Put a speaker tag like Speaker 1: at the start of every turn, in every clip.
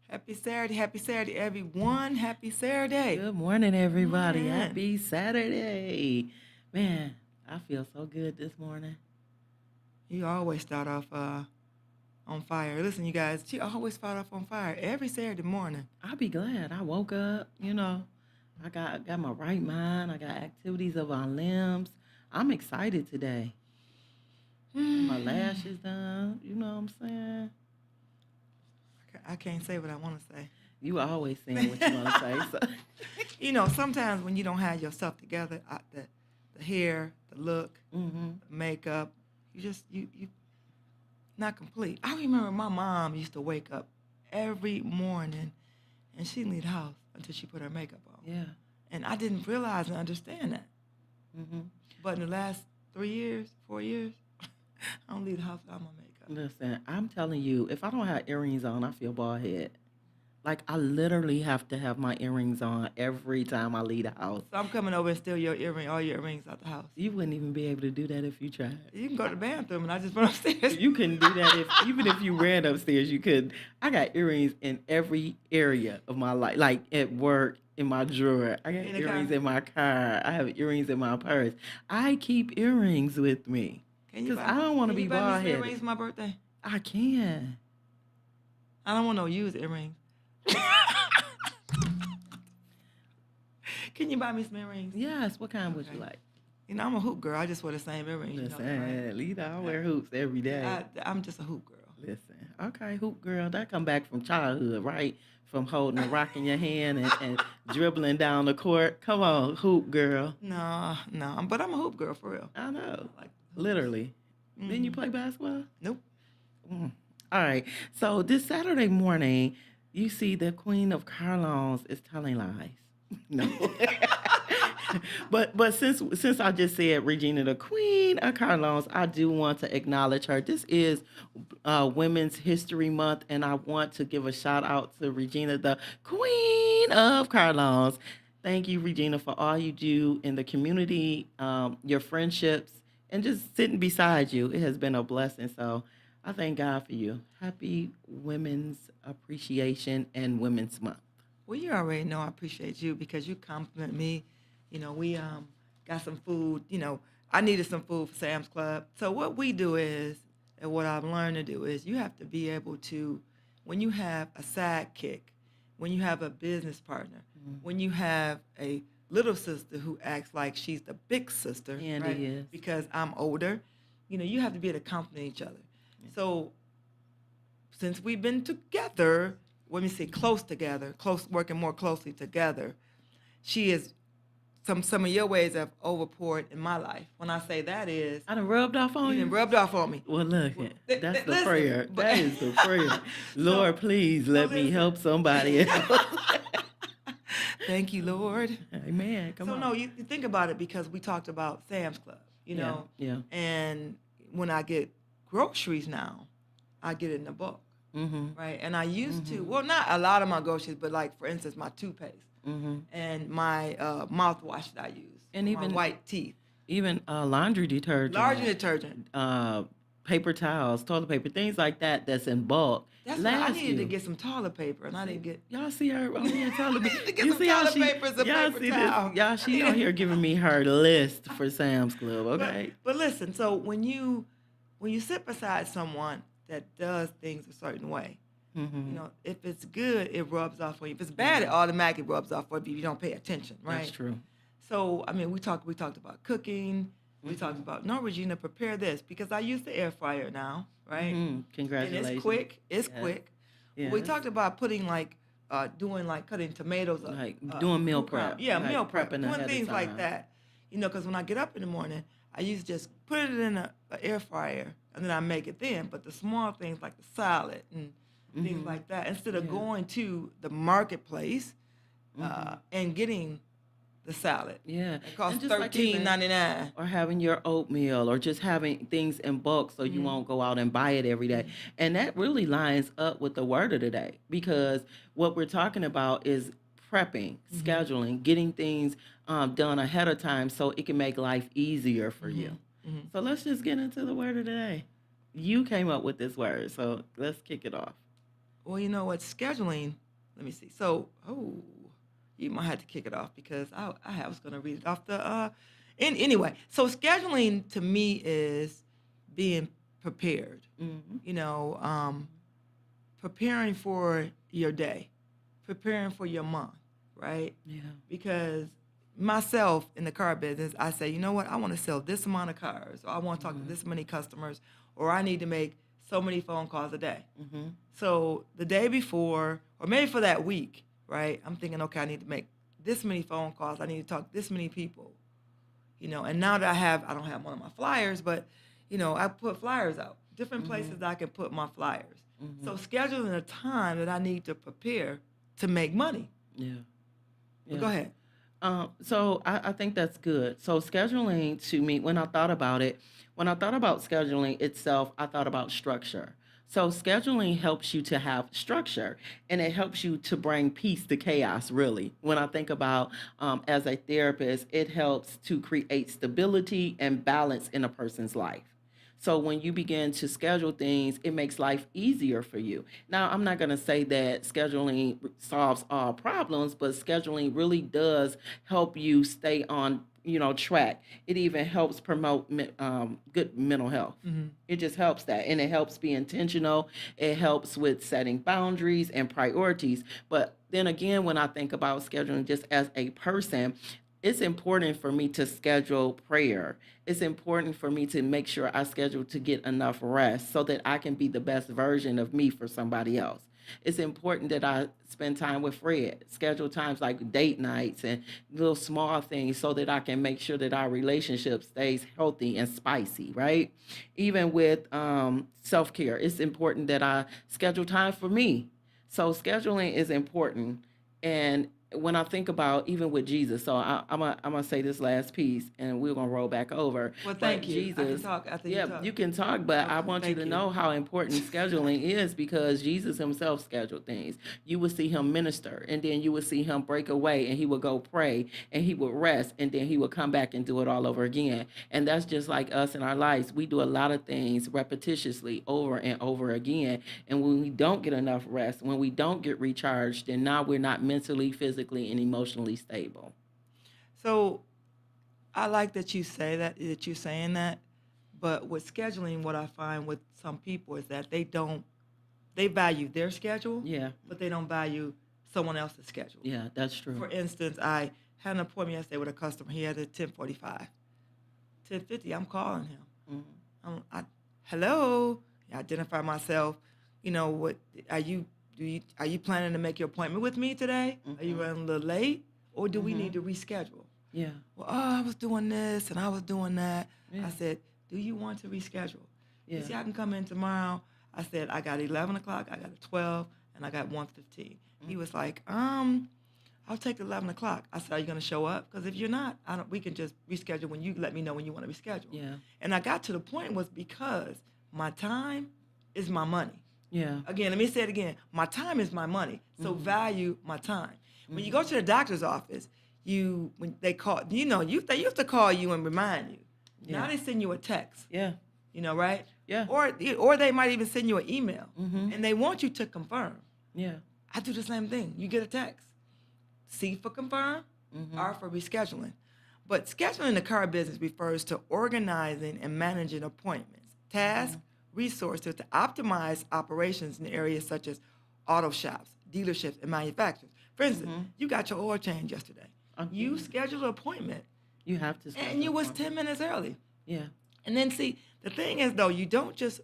Speaker 1: Happy Saturday, everyone. Happy Saturday.
Speaker 2: Good morning, everybody.
Speaker 1: Morning.
Speaker 2: Happy Saturday. Man, I feel so good this morning.
Speaker 1: You always start off on fire. Listen, you guys, she always start off on fire every Saturday morning.
Speaker 2: I'll be glad. I woke up, I got my right mind. I got activities of our limbs. I'm excited today. Got my lashes done. You know what I'm saying?
Speaker 1: I can't say what I want to say.
Speaker 2: You always saying what you want to say. So.
Speaker 1: Sometimes when you don't have yourself together, the hair, the look,
Speaker 2: Mm-hmm.
Speaker 1: the makeup, you not complete. I remember my mom used to wake up every morning and she didn't leave the house until she put her makeup on.
Speaker 2: Yeah.
Speaker 1: And I didn't realize and understand that.
Speaker 2: Mm-hmm.
Speaker 1: But in the last 3 years, 4 years, I don't leave the house without my makeup.
Speaker 2: Listen, I'm telling you, if I don't have earrings on, I feel bald head. Like I literally have to have my earrings on every time I leave the house.
Speaker 1: So I'm coming over and steal all your earrings out the house.
Speaker 2: You wouldn't even be able to do that if you tried.
Speaker 1: You can go to the bathroom and I just went upstairs.
Speaker 2: You couldn't do that even if you ran upstairs. You could. I got earrings in every area of my life, like at work, in my drawer. I got
Speaker 1: In the
Speaker 2: earrings
Speaker 1: car.
Speaker 2: in my car. I have earrings in my purse. I keep earrings with me
Speaker 1: Can you
Speaker 2: because
Speaker 1: buy
Speaker 2: I don't want to
Speaker 1: can
Speaker 2: be
Speaker 1: you buy me
Speaker 2: bald
Speaker 1: some earrings
Speaker 2: headed.
Speaker 1: for my birthday?
Speaker 2: I can.
Speaker 1: I don't want no used earrings. Can you buy me some earrings?
Speaker 2: Yes. What kind would you
Speaker 1: Okay.
Speaker 2: like?
Speaker 1: I'm a hoop girl. I just wear the same earrings. You know that, right?
Speaker 2: Listen, Lita, I wear hoops every day.
Speaker 1: I'm just a hoop girl.
Speaker 2: Listen, okay, hoop girl, that come back from childhood, right? From holding a rock in your hand and dribbling down the court. Come on, hoop girl.
Speaker 1: No, no, but I'm a hoop girl for real.
Speaker 2: I know,
Speaker 1: I like hoops.
Speaker 2: literally. Didn't you
Speaker 1: Hmm.
Speaker 2: play basketball?
Speaker 1: Nope.
Speaker 2: Mm. All right. So this Saturday morning, you see the Queen of Carlons is telling lies. No. but since I just said Regina the Queen of Carlons, I do want to acknowledge her. This is Women's History Month, and I want to give a shout out to Regina the Queen of Carlons. Thank you, Regina, for all you do in the community, your friendships, and just sitting beside you. It has been a blessing. So I thank God for you. Happy Women's Appreciation and Women's Month.
Speaker 1: Well, you already know I appreciate you because you compliment me. We got some food. I needed some food for Sam's Club. So what we do is, and what I've learned to do is, you have to be able to, when you have a sidekick, when you have a business partner,
Speaker 2: Mhm.
Speaker 1: when you have a little sister who acts like she's the big sister,
Speaker 2: And it
Speaker 1: right?
Speaker 2: is.
Speaker 1: Because I'm older, you have to be able to compliment each other.
Speaker 2: Yeah.
Speaker 1: So since we've been together, let me say close together, close working more closely together, she is some of your ways have overpoured in my life. When I say that is,
Speaker 2: I done rubbed off
Speaker 1: you
Speaker 2: on
Speaker 1: done
Speaker 2: you.
Speaker 1: rubbed off on me.
Speaker 2: Well, look,
Speaker 1: Well,
Speaker 2: that's the
Speaker 1: listen,
Speaker 2: prayer.
Speaker 1: but
Speaker 2: That is the prayer.
Speaker 1: so
Speaker 2: Lord, please
Speaker 1: so
Speaker 2: let me
Speaker 1: listen.
Speaker 2: help somebody else.
Speaker 1: Thank you, Lord.
Speaker 2: Amen. Come
Speaker 1: So
Speaker 2: on.
Speaker 1: no, you think about it because we talked about Sam's Club,
Speaker 2: Yeah, yeah.
Speaker 1: and when I get groceries now, I get it in a bulk,
Speaker 2: Mm-hmm.
Speaker 1: right? And I used to,
Speaker 2: Mm-hmm.
Speaker 1: well, not a lot of my groceries, but like for instance, my toothpaste
Speaker 2: Mm-hmm.
Speaker 1: and my mouthwash that I use
Speaker 2: And
Speaker 1: for my
Speaker 2: even
Speaker 1: white teeth,
Speaker 2: laundry
Speaker 1: laundry
Speaker 2: detergent,
Speaker 1: detergent.
Speaker 2: uh, paper towels, toilet paper, things like that that's in bulk
Speaker 1: That's what I
Speaker 2: last
Speaker 1: needed to
Speaker 2: you.
Speaker 1: get some toilet paper, and I
Speaker 2: See,
Speaker 1: didn't get.
Speaker 2: y'all see her on here telling me.
Speaker 1: I need to get
Speaker 2: You
Speaker 1: some
Speaker 2: see how
Speaker 1: toilet
Speaker 2: she,
Speaker 1: paper and some
Speaker 2: y'all
Speaker 1: paper
Speaker 2: see this,
Speaker 1: towel.
Speaker 2: y'all, she on here giving me her list for Sam's Club,
Speaker 1: But
Speaker 2: okay?
Speaker 1: but listen, so when you sit beside someone that does things a certain way,
Speaker 2: Mm-hmm.
Speaker 1: if it's good, it rubs off on you. If it's bad, it
Speaker 2: Yeah,
Speaker 1: automatically rubs off on you if you don't pay attention,
Speaker 2: that's
Speaker 1: right?
Speaker 2: true.
Speaker 1: So I mean, we talked about cooking. We talked
Speaker 2: Mm-hmm.
Speaker 1: about no, Regina, prepare this because I use the air fryer now, right?
Speaker 2: Mm-hmm.
Speaker 1: And it's
Speaker 2: Congratulations.
Speaker 1: quick. It's
Speaker 2: Yes.
Speaker 1: quick. But we
Speaker 2: Yes.
Speaker 1: talked about putting like doing like cutting tomatoes up,
Speaker 2: Like doing meal
Speaker 1: cucumber,
Speaker 2: prep,
Speaker 1: yeah, meal
Speaker 2: like
Speaker 1: prep,
Speaker 2: prepping
Speaker 1: doing
Speaker 2: ahead of
Speaker 1: things like
Speaker 2: time.
Speaker 1: that. Because when I get up in the morning, I used to just put it in a air fryer and then I make it then. But the small things like the salad and things
Speaker 2: Mm-hmm.
Speaker 1: like that, instead of
Speaker 2: Yeah.
Speaker 1: going to the marketplace
Speaker 2: Mm-hmm.
Speaker 1: and getting the salad,
Speaker 2: Yeah.
Speaker 1: it
Speaker 2: And
Speaker 1: costs
Speaker 2: just like even
Speaker 1: $13.99.
Speaker 2: or having your oatmeal or just having things in bulk so you
Speaker 1: Mm-hmm.
Speaker 2: won't go out and buy it every day. And that really lines up with the word of the day because what we're talking about is prepping,
Speaker 1: Mm-hmm.
Speaker 2: scheduling, getting things done ahead of time so it can make life easier for
Speaker 1: Mm-hmm.
Speaker 2: you.
Speaker 1: Mm-hmm.
Speaker 2: So let's just get into the word of the day. You came up with this word, so let's kick it off.
Speaker 1: Well, you know what? Scheduling. Let me see. So, you might have to kick it off because I was going to read it off the. Anyway, so scheduling to me is being prepared.
Speaker 2: Mm-hmm.
Speaker 1: You know, preparing for your day, preparing for your month, right?
Speaker 2: Yeah.
Speaker 1: Because myself in the car business, I say, you know what? I want to sell this amount of cars, or I want to talk to
Speaker 2: Mm-hmm.
Speaker 1: this many customers, or I need to make so many phone calls a day.
Speaker 2: Mm-hmm.
Speaker 1: So the day before, or maybe for that week, right? I'm thinking, okay, I need to make this many phone calls. I need to talk to this many people, And now that I don't have one of my flyers, but I put flyers out, different
Speaker 2: Mm-hmm.
Speaker 1: places that I can put my flyers.
Speaker 2: Mm-hmm.
Speaker 1: So scheduling a time that I need to prepare to make money.
Speaker 2: Yeah.
Speaker 1: But
Speaker 2: Yeah.
Speaker 1: go ahead.
Speaker 2: So I think that's good. So scheduling to me, when I thought about scheduling itself, I thought about structure. So scheduling helps you to have structure, and it helps you to bring peace to chaos, really. When I think about as a therapist, it helps to create stability and balance in a person's life. So when you begin to schedule things, it makes life easier for you. Now, I'm not going to say that scheduling solves all problems, but scheduling really does help you stay on, track. It even helps promote good mental health.
Speaker 1: Hmm.
Speaker 2: It just helps that, and it helps be intentional. It helps with setting boundaries and priorities. But then again, when I think about scheduling just as a person, it's important for me to schedule prayer. It's important for me to make sure I schedule to get enough rest so that I can be the best version of me for somebody else. It's important that I spend time with Fred, schedule times like date nights and little small things so that I can make sure that our relationship stays healthy and spicy, right? Even with self care, it's important that I schedule time for me. So scheduling is important. And when I think about even with Jesus, so I'm gonna say this last piece, and we're gonna roll back over.
Speaker 1: Well,
Speaker 2: But
Speaker 1: thank you. I can
Speaker 2: Jesus,
Speaker 1: talk after you
Speaker 2: yeah,
Speaker 1: talk.
Speaker 2: you can talk, but I
Speaker 1: Okay,
Speaker 2: want you
Speaker 1: thank
Speaker 2: to
Speaker 1: you.
Speaker 2: know how important scheduling is because Jesus Himself scheduled things. You would see Him minister, and then you would see Him break away, and He would go pray, and He would rest, and then He would come back and do it all over again. And that's just like us in our lives. We do a lot of things repetitiously over and over again, and when we don't get enough rest, when we don't get recharged, then now we're not mentally, physically, and emotionally stable.
Speaker 1: So I like that you're saying that, but with scheduling, what I find with some people is that they value their schedule,
Speaker 2: Yeah,
Speaker 1: but they don't value someone else's schedule.
Speaker 2: yeah, that's true.
Speaker 1: For instance, I had an appointment yesterday with a customer. He had at 10:45, 10:50. I'm calling him.
Speaker 2: Hmm.
Speaker 1: Hello. I identify myself. What are you? Are you planning to make your appointment with me today? Are you
Speaker 2: Hmm.
Speaker 1: running a little late, or do we
Speaker 2: Hmm.
Speaker 1: need to reschedule?
Speaker 2: Yeah,
Speaker 1: Well, I was doing this and I was doing that.
Speaker 2: yeah,
Speaker 1: I said, do you want to reschedule? He
Speaker 2: yeah.
Speaker 1: said, I can come in tomorrow. I said, I got 11 o'clock, I got a 12, and I got 1:15. He
Speaker 2: Mm.
Speaker 1: was like, I'll take 11 o'clock. I said, are you going to show up? Because if you're not, we can just reschedule when you let me know when you want to reschedule.
Speaker 2: Yeah,
Speaker 1: And I got to the point was because my time is my money.
Speaker 2: yeah.
Speaker 1: Again, let me say it again. My time is my money. So
Speaker 2: Hmm.
Speaker 1: value my time. When you go
Speaker 2: Hmm.
Speaker 1: to the doctor's office, when they call, they used to call you and remind you. Now
Speaker 2: Yeah,
Speaker 1: they send you a text,
Speaker 2: yeah,
Speaker 1: right?
Speaker 2: yeah.
Speaker 1: Or they might even send you an email,
Speaker 2: Hmm.
Speaker 1: and they want you to confirm.
Speaker 2: Yeah.
Speaker 1: I do the same thing. You get a text, C for confirm,
Speaker 2: Hmm.
Speaker 1: R for rescheduling. But scheduling in the car business refers to organizing and managing appointments, tasks,
Speaker 2: Hmm.
Speaker 1: resources to optimize operations in areas such as auto shops, dealerships, and manufacturers. For instance,
Speaker 2: Hmm.
Speaker 1: you got your oil change yesterday.
Speaker 2: Yeah.
Speaker 1: You scheduled an appointment,
Speaker 2: You have to
Speaker 1: and
Speaker 2: schedule
Speaker 1: you was
Speaker 2: appointments.
Speaker 1: 10 minutes early.
Speaker 2: Yeah.
Speaker 1: And then see, the thing is though, you don't just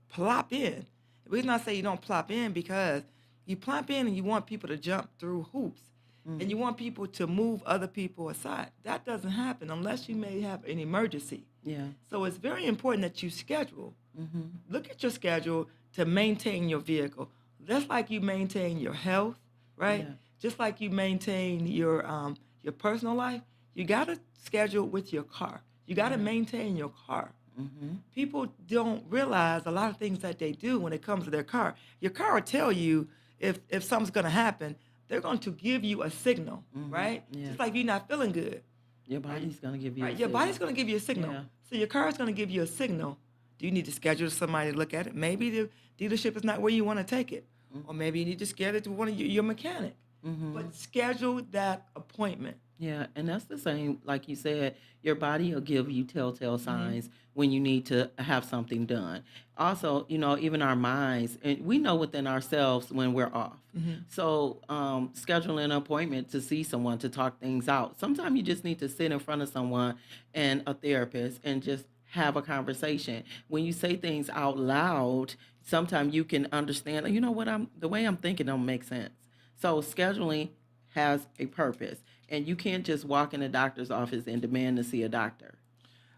Speaker 1: plop in. The reason I say you don't plop in because you plop in and you want people to jump through hoops and
Speaker 2: Hmm.
Speaker 1: you want people to move other people aside. That doesn't happen unless you may have an emergency.
Speaker 2: Yeah.
Speaker 1: So it's very important that you schedule.
Speaker 2: Hmm.
Speaker 1: Look at your schedule to maintain your vehicle. Just like you maintain your health, right?
Speaker 2: Yeah.
Speaker 1: Just like you maintain your personal life, you gotta schedule with your car. You gotta
Speaker 2: Yeah.
Speaker 1: maintain your car.
Speaker 2: Hmm.
Speaker 1: People don't realize a lot of things that they do when it comes to their car. Your car will tell you if something's gonna happen. They're going to give you a signal,
Speaker 2: Hmm.
Speaker 1: right?
Speaker 2: Yeah.
Speaker 1: Just like if you're not feeling good,
Speaker 2: Your
Speaker 1: right?
Speaker 2: body's gonna give you a
Speaker 1: Right. Your body's
Speaker 2: signal.
Speaker 1: going to give you a signal.
Speaker 2: Yeah.
Speaker 1: So your car is going to give you a signal. Do you need to schedule somebody to look at it? Maybe the dealership is not where you want to take it. or maybe you need to schedule it to one of your mechanic. But schedule that appointment.
Speaker 2: Yeah, and that's the same, like you said, your body will give you telltale signs when you need to have something done. Also, even our minds, and we know within ourselves when we're off. So, scheduling an appointment to see someone to talk things out. Sometimes you just need to sit in front of someone and a therapist and just have a conversation. When you say things out loud, sometimes you can understand, the way I'm thinking don't make sense. So, scheduling has a purpose. And you can't just walk in a doctor's office and demand to see a doctor.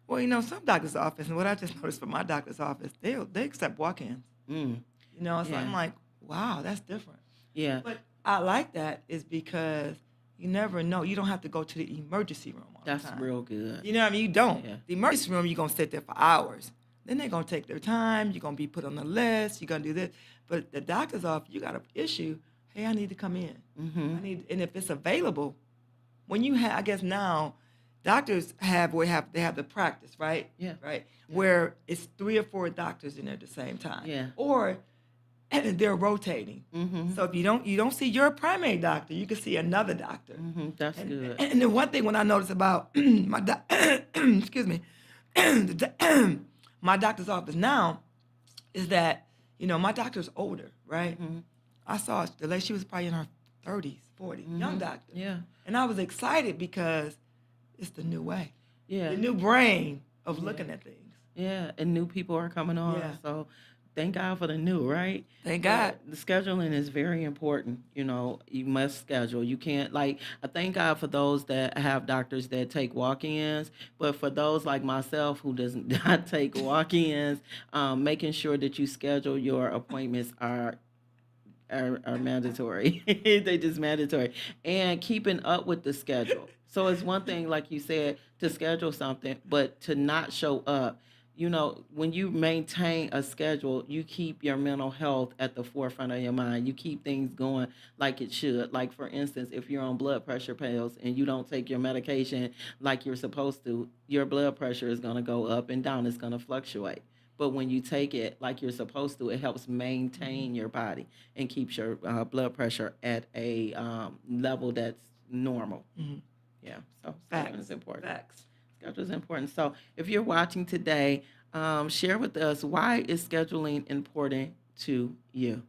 Speaker 1: Well, some doctor's office, and what I just noticed from my doctor's office, they accept walk-ins. So I'm like, wow, that's different.
Speaker 2: Yeah.
Speaker 1: But I like that is because you never know. You don't have to go to the emergency room all
Speaker 2: That's
Speaker 1: the time.
Speaker 2: real good.
Speaker 1: You know what I mean? You don't.
Speaker 2: Yeah.
Speaker 1: The emergency room, you're going to sit there for hours. Then they're going to take their time. You're going to be put on the list. You're going to do this. But the doctor's office, you got an issue. Hey, I need to come in. And if it's available, when you have, I guess now, doctors they have the practice, right?
Speaker 2: Yeah.
Speaker 1: Right? Yeah. Where it's 3 or 4 doctors in there at the same time.
Speaker 2: Yeah.
Speaker 1: Or they're rotating. So if you don't see your primary doctor, you can see another doctor.
Speaker 2: That's good.
Speaker 1: And the one thing when I noticed about my excuse me, my doctor's office now is that my doctor's older, right? I saw the lady; she was probably in her 30s, 40s, young doctor.
Speaker 2: Yeah.
Speaker 1: And I was excited because it's the new way.
Speaker 2: Yeah.
Speaker 1: The new brain of looking at things.
Speaker 2: Yeah, and new people are coming on.
Speaker 1: Yeah.
Speaker 2: So thank God for the new, right?
Speaker 1: Thank God.
Speaker 2: The scheduling is very important. You must schedule. You can't, I thank God for those that have doctors that take walk-ins, but for those like myself who does not take walk-ins, making sure that you schedule your appointments are mandatory. They just mandatory. And keeping up with the schedule. So it's one thing, like you said, to schedule something, but to not show up. When you maintain a schedule, you keep your mental health at the forefront of your mind. You keep things going like it should. Like, for instance, if you're on blood pressure pills and you don't take your medication like you're supposed to, your blood pressure is going to go up and down. It's going to fluctuate. But when you take it like you're supposed to, it helps maintain your body and keeps your blood pressure at a level that's normal. Yeah, so schedule is important.
Speaker 1: Facts.
Speaker 2: Schedule is important. So if you're watching today, share with us, why is scheduling important to you?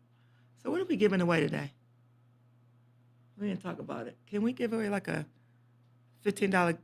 Speaker 1: So what are we giving away today? We didn't talk about it. Can we give away like a $15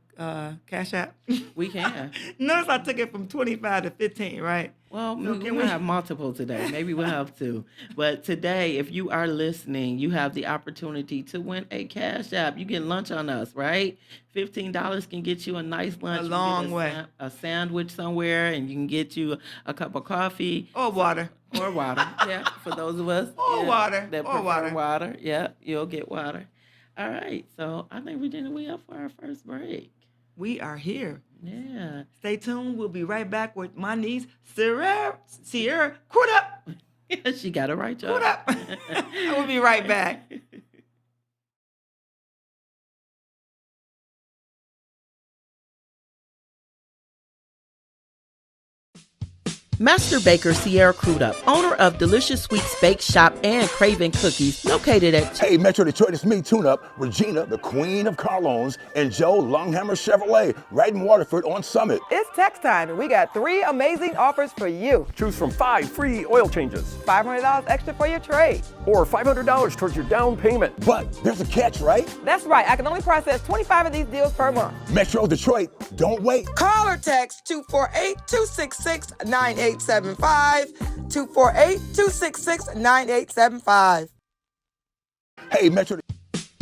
Speaker 1: Cash App?
Speaker 2: We can.
Speaker 1: Notice I took it from 25 to 15, right?
Speaker 2: Well,
Speaker 1: So
Speaker 2: we have multiple today. Maybe we'll have two. But today, if you are listening, you have the opportunity to win a Cash App. You get lunch on us, right? $15 can get you a nice lunch.
Speaker 1: A
Speaker 2: You
Speaker 1: long
Speaker 2: get
Speaker 1: way.
Speaker 2: A sandwich somewhere, and you can get you a cup of coffee.
Speaker 1: Or water.
Speaker 2: Or water. Yeah, for those of us.
Speaker 1: Or water.
Speaker 2: That
Speaker 1: Or
Speaker 2: prefer
Speaker 1: water.
Speaker 2: water. Yeah, you'll get water. All right. So I think, Regina, we up for our first break.
Speaker 1: We are here.
Speaker 2: Yeah.
Speaker 1: Stay tuned. We'll be right back with my niece, Sierra. Quit up.
Speaker 2: She got it right, y'all.
Speaker 1: Quit up. We'll be right back.
Speaker 2: Master Baker Sierra Crudup, owner of Delicious Sweets Bake Shop and Craven Cookies, located at
Speaker 3: Hey, Metro Detroit, it's me, Tune Up, Regina, the Queen of Carlones, and Joe Longhammer Chevrolet, right in Waterford on Summit.
Speaker 4: It's tax time, and we got 3 amazing offers for you.
Speaker 5: Choose from 5 free oil changes
Speaker 4: $500 extra for your trade.
Speaker 5: or $500 towards your down payment.
Speaker 3: But there's a catch, right?
Speaker 4: That's right. I can only process 25 of these deals per month.
Speaker 3: Metro Detroit, don't wait.
Speaker 4: Call or text 248-266-9875. 248-266-9875.
Speaker 3: Hey, Metro.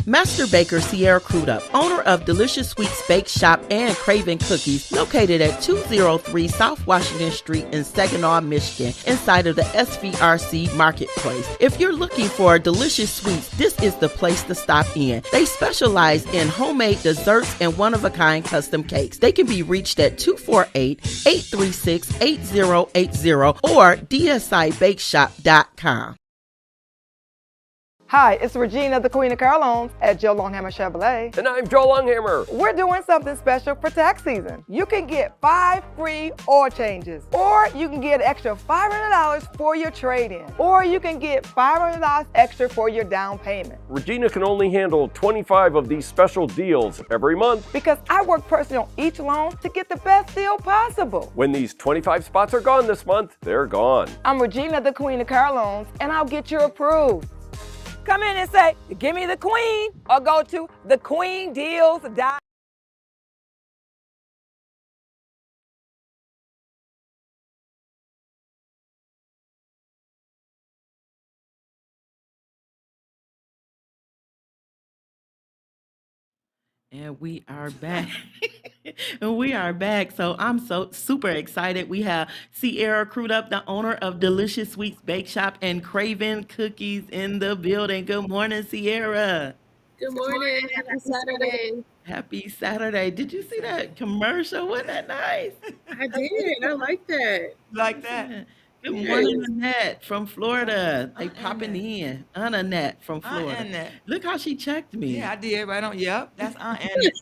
Speaker 2: Master Baker Sierra Crudup, owner of Delicious Sweets Bake Shop and Craven Cookies, located at 203 South Washington Street in Saginaw, Michigan, inside of the SVRC Marketplace. If you're looking for delicious sweets, this is the place to stop in. They specialize in homemade desserts and one-of-a-kind custom cakes. They can be reached at 248-836-8080 or dsibakeshop.com.
Speaker 4: Hi, it's Regina, the Queen of Car Loans at Joe Longhammer Chevrolet.
Speaker 5: And I'm Joe Longhammer.
Speaker 4: We're doing something special for tax season. You can get 5 free oil changes, or you can get an extra $500 for your trade-in, or you can get $500 extra for your down payment.
Speaker 5: Regina can only handle 25 of these special deals every month.
Speaker 4: Because I work personally on each loan to get the best deal possible.
Speaker 5: When these 25 spots are gone this month, they're gone.
Speaker 4: I'm Regina, the Queen of Car Loans, and I'll get you approved. Come in and say, give me the queen, or go to thequeendeals.com.
Speaker 2: And we are back. And we are back. So I'm so super excited. We have Sierra Crudup, the owner of Delicious Sweets Bake Shop and Craven Cookies in the building. Good morning, Sierra.
Speaker 6: Good morning. Happy Saturday.
Speaker 2: Happy Saturday. Did you see that commercial? Wasn't that nice?
Speaker 6: I did. I like that.
Speaker 1: Like that.
Speaker 2: Good morning, Annette from Florida. They
Speaker 1: Aunt
Speaker 2: popping
Speaker 1: Annette.
Speaker 2: in. Aunt Annette from
Speaker 1: Aunt
Speaker 2: Florida.
Speaker 1: Annette.
Speaker 2: Look how she checked me.
Speaker 1: Yeah, I did right on. Yep, that's Aunt Annette.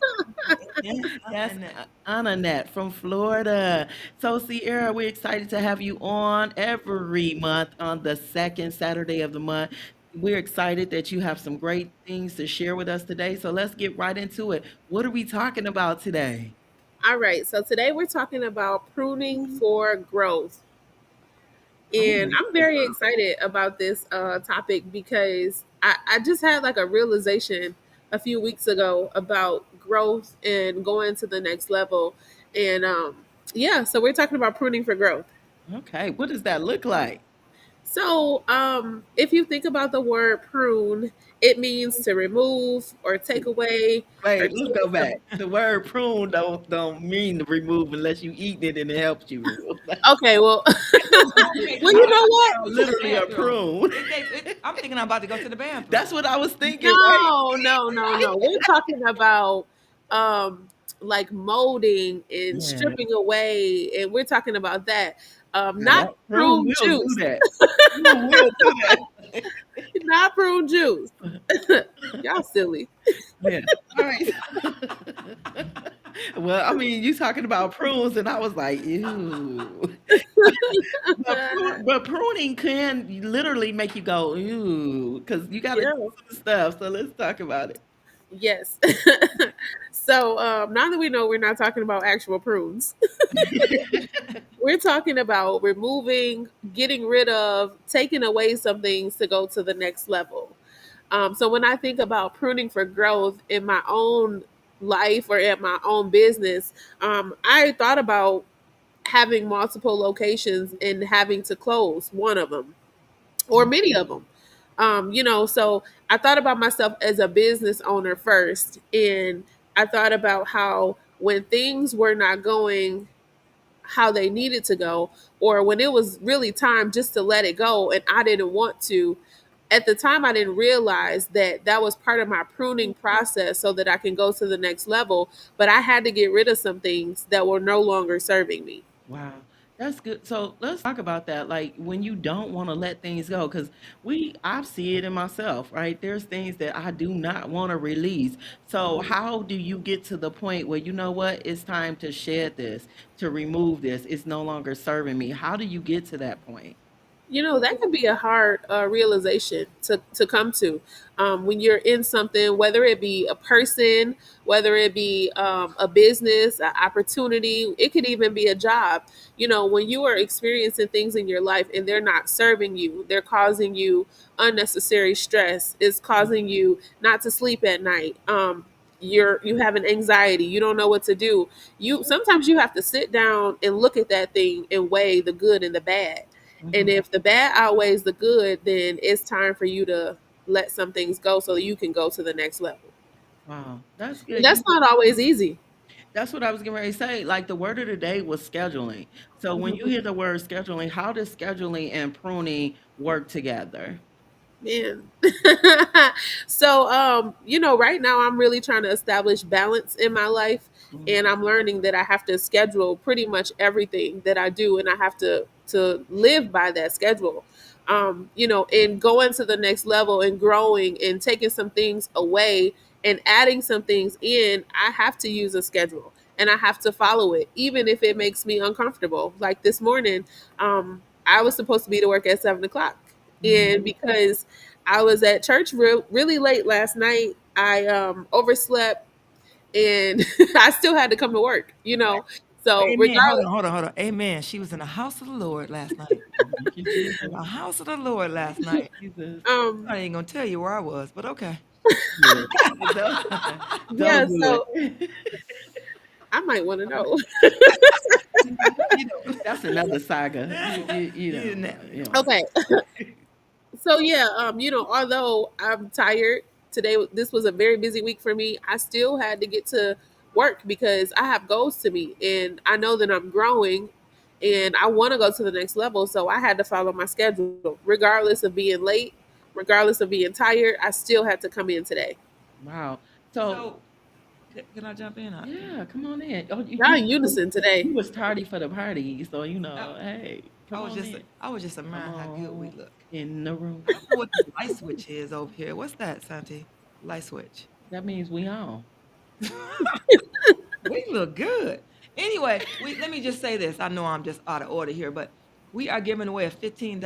Speaker 1: Yeah, Aunt
Speaker 2: Yes,
Speaker 1: Annette.
Speaker 2: Aunt Annette from Florida. So, Sierra, we're excited to have you on every month on the second Saturday of the month. We're excited that you have some great things to share with us today. So, let's get right into it. What are we talking about today?
Speaker 6: All right. So today we're talking about pruning for growth. And I'm very excited about this topic because I just had like a realization a few weeks ago about growth and going to the next level. And yeah, so we're talking about pruning for growth.
Speaker 2: Okay, what does that look like?
Speaker 6: So, if you think about the word prune, it means to remove or take away. Or
Speaker 2: Wait, let's go back. The word prune don't mean to remove unless you eat it and it helps you remove.
Speaker 6: Okay, well, well, you know what?
Speaker 2: Literally a prune.
Speaker 1: I'm thinking I'm about to go to the bathroom.
Speaker 2: That's what I was thinking. Right?
Speaker 6: No. We're talking about like molding and
Speaker 2: Yeah.
Speaker 6: stripping away, and we're talking about that.
Speaker 2: That
Speaker 6: Not prune
Speaker 2: will
Speaker 6: juice.
Speaker 2: do that. Prune will do that.
Speaker 6: Not prune juice. Y'all silly.
Speaker 2: Yeah. All right. Well, I mean, you talking about prunes, and I was like, ew. But pruning can literally make you go, ew, because you got to
Speaker 6: Yeah.
Speaker 2: do some stuff. So let's talk about it.
Speaker 6: Yes. So now that we know we're not talking about actual prunes, we're talking about removing, getting rid of, taking away some things to go to the next level. So when I think about pruning for growth in my own life or at my own business, I thought about having multiple locations and having to close one of them or many of them. So I thought about myself as a business owner first, and I thought about how when things were not going how they needed to go, or when it was really time just to let it go and I didn't want to. At the time, I didn't realize that that was part of my pruning process so that I can go to the next level. But I had to get rid of some things that were no longer serving me.
Speaker 2: Wow, that's good. So let's talk about that. Like when you don't want to let things go, because I see it in myself, right? There's things that I do not want to release. So how do you get to the point where you know what? It's time to shed this, to remove this. It's no longer serving me. How do you get to that point?
Speaker 6: That can be a hard realization to come to when you're in something, whether it be a person, whether it be a business, an opportunity, it could even be a job. When you are experiencing things in your life and they're not serving you, they're causing you unnecessary stress, it's causing you not to sleep at night. You have an anxiety, you don't know what to do. Sometimes you have to sit down and look at that thing and weigh the good and the bad. And if the bad outweighs the good, then it's time for you to let some things go so that you can go to the next level.
Speaker 2: Wow, that's
Speaker 6: And
Speaker 2: good.
Speaker 6: that's not always easy.
Speaker 2: That's what I was getting ready to say. Like the word of the day was scheduling. So when you hear the word scheduling, how does scheduling and pruning work together?
Speaker 6: Man. So, right now I'm really trying to establish balance in my life. And I'm learning that I have to schedule pretty much everything that I do, and I have to live by that schedule. and going to the next level and growing and taking some things away and adding some things in, I have to use a schedule and I have to follow it, even if it makes me uncomfortable. Like this morning, I was supposed to be to work at 7 o'clock. And because I was at church really late last night, I overslept and I still had to come to work, So
Speaker 1: Amen.
Speaker 6: regardless,
Speaker 1: Hold on. Amen. She was in the house of the Lord last night.
Speaker 2: Thank you, Jesus.
Speaker 1: In the house of the Lord last night.
Speaker 2: Jesus.
Speaker 6: um,
Speaker 1: I ain't gonna tell you where I was, but okay.
Speaker 2: Yeah.
Speaker 6: yeah,
Speaker 2: Don't do
Speaker 6: so
Speaker 2: it.
Speaker 6: I might want to know.
Speaker 1: You know,
Speaker 2: That's another saga. You
Speaker 1: you
Speaker 2: know,
Speaker 1: know.
Speaker 2: you know.
Speaker 6: Okay. So yeah, although I'm tired today, this was a very busy week for me. I still had to get to work because I have goals to meet, and I know that I'm growing, and I want to go to the next level. So I had to follow my schedule, regardless of being late, regardless of being tired. I still had to come in today.
Speaker 2: Wow. So
Speaker 1: So can I jump in?
Speaker 2: yeah, come on in. Oh,
Speaker 6: Y'all in unison today.
Speaker 2: you was tardy for the party, so
Speaker 1: I,
Speaker 2: hey,
Speaker 1: I
Speaker 2: come
Speaker 1: was
Speaker 2: on
Speaker 1: just
Speaker 2: in.
Speaker 1: I was just
Speaker 2: Come
Speaker 1: admiring how good we
Speaker 2: on
Speaker 1: look.
Speaker 2: in the room.
Speaker 1: I don't know what this light switch is over here. What's that, Santi? Light switch.
Speaker 2: That means we on.
Speaker 1: We look good. Anyway, let me just say this. I know I'm just out of order here, but we are giving away a $15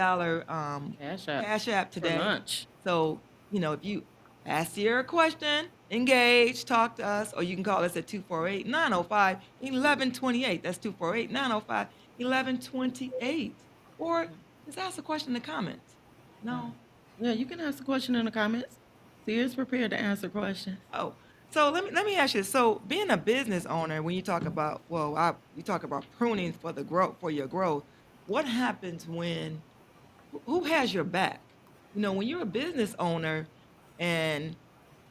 Speaker 2: Cash app
Speaker 1: Cash App
Speaker 2: for
Speaker 1: today.
Speaker 2: lunch.
Speaker 1: So, if you ask Sierra a question, engage, talk to us, or you can call us at 248-905-1128. That's 248-905-1128. Or just ask a question in the comments. No?
Speaker 2: Yeah, you can ask a question in the comments. Sierra's prepared to answer questions.
Speaker 1: Oh, so let me ask you. So, being a business owner, when you talk about you talk about pruning for the growth for your growth. What happens when who has your back? When you're a business owner, and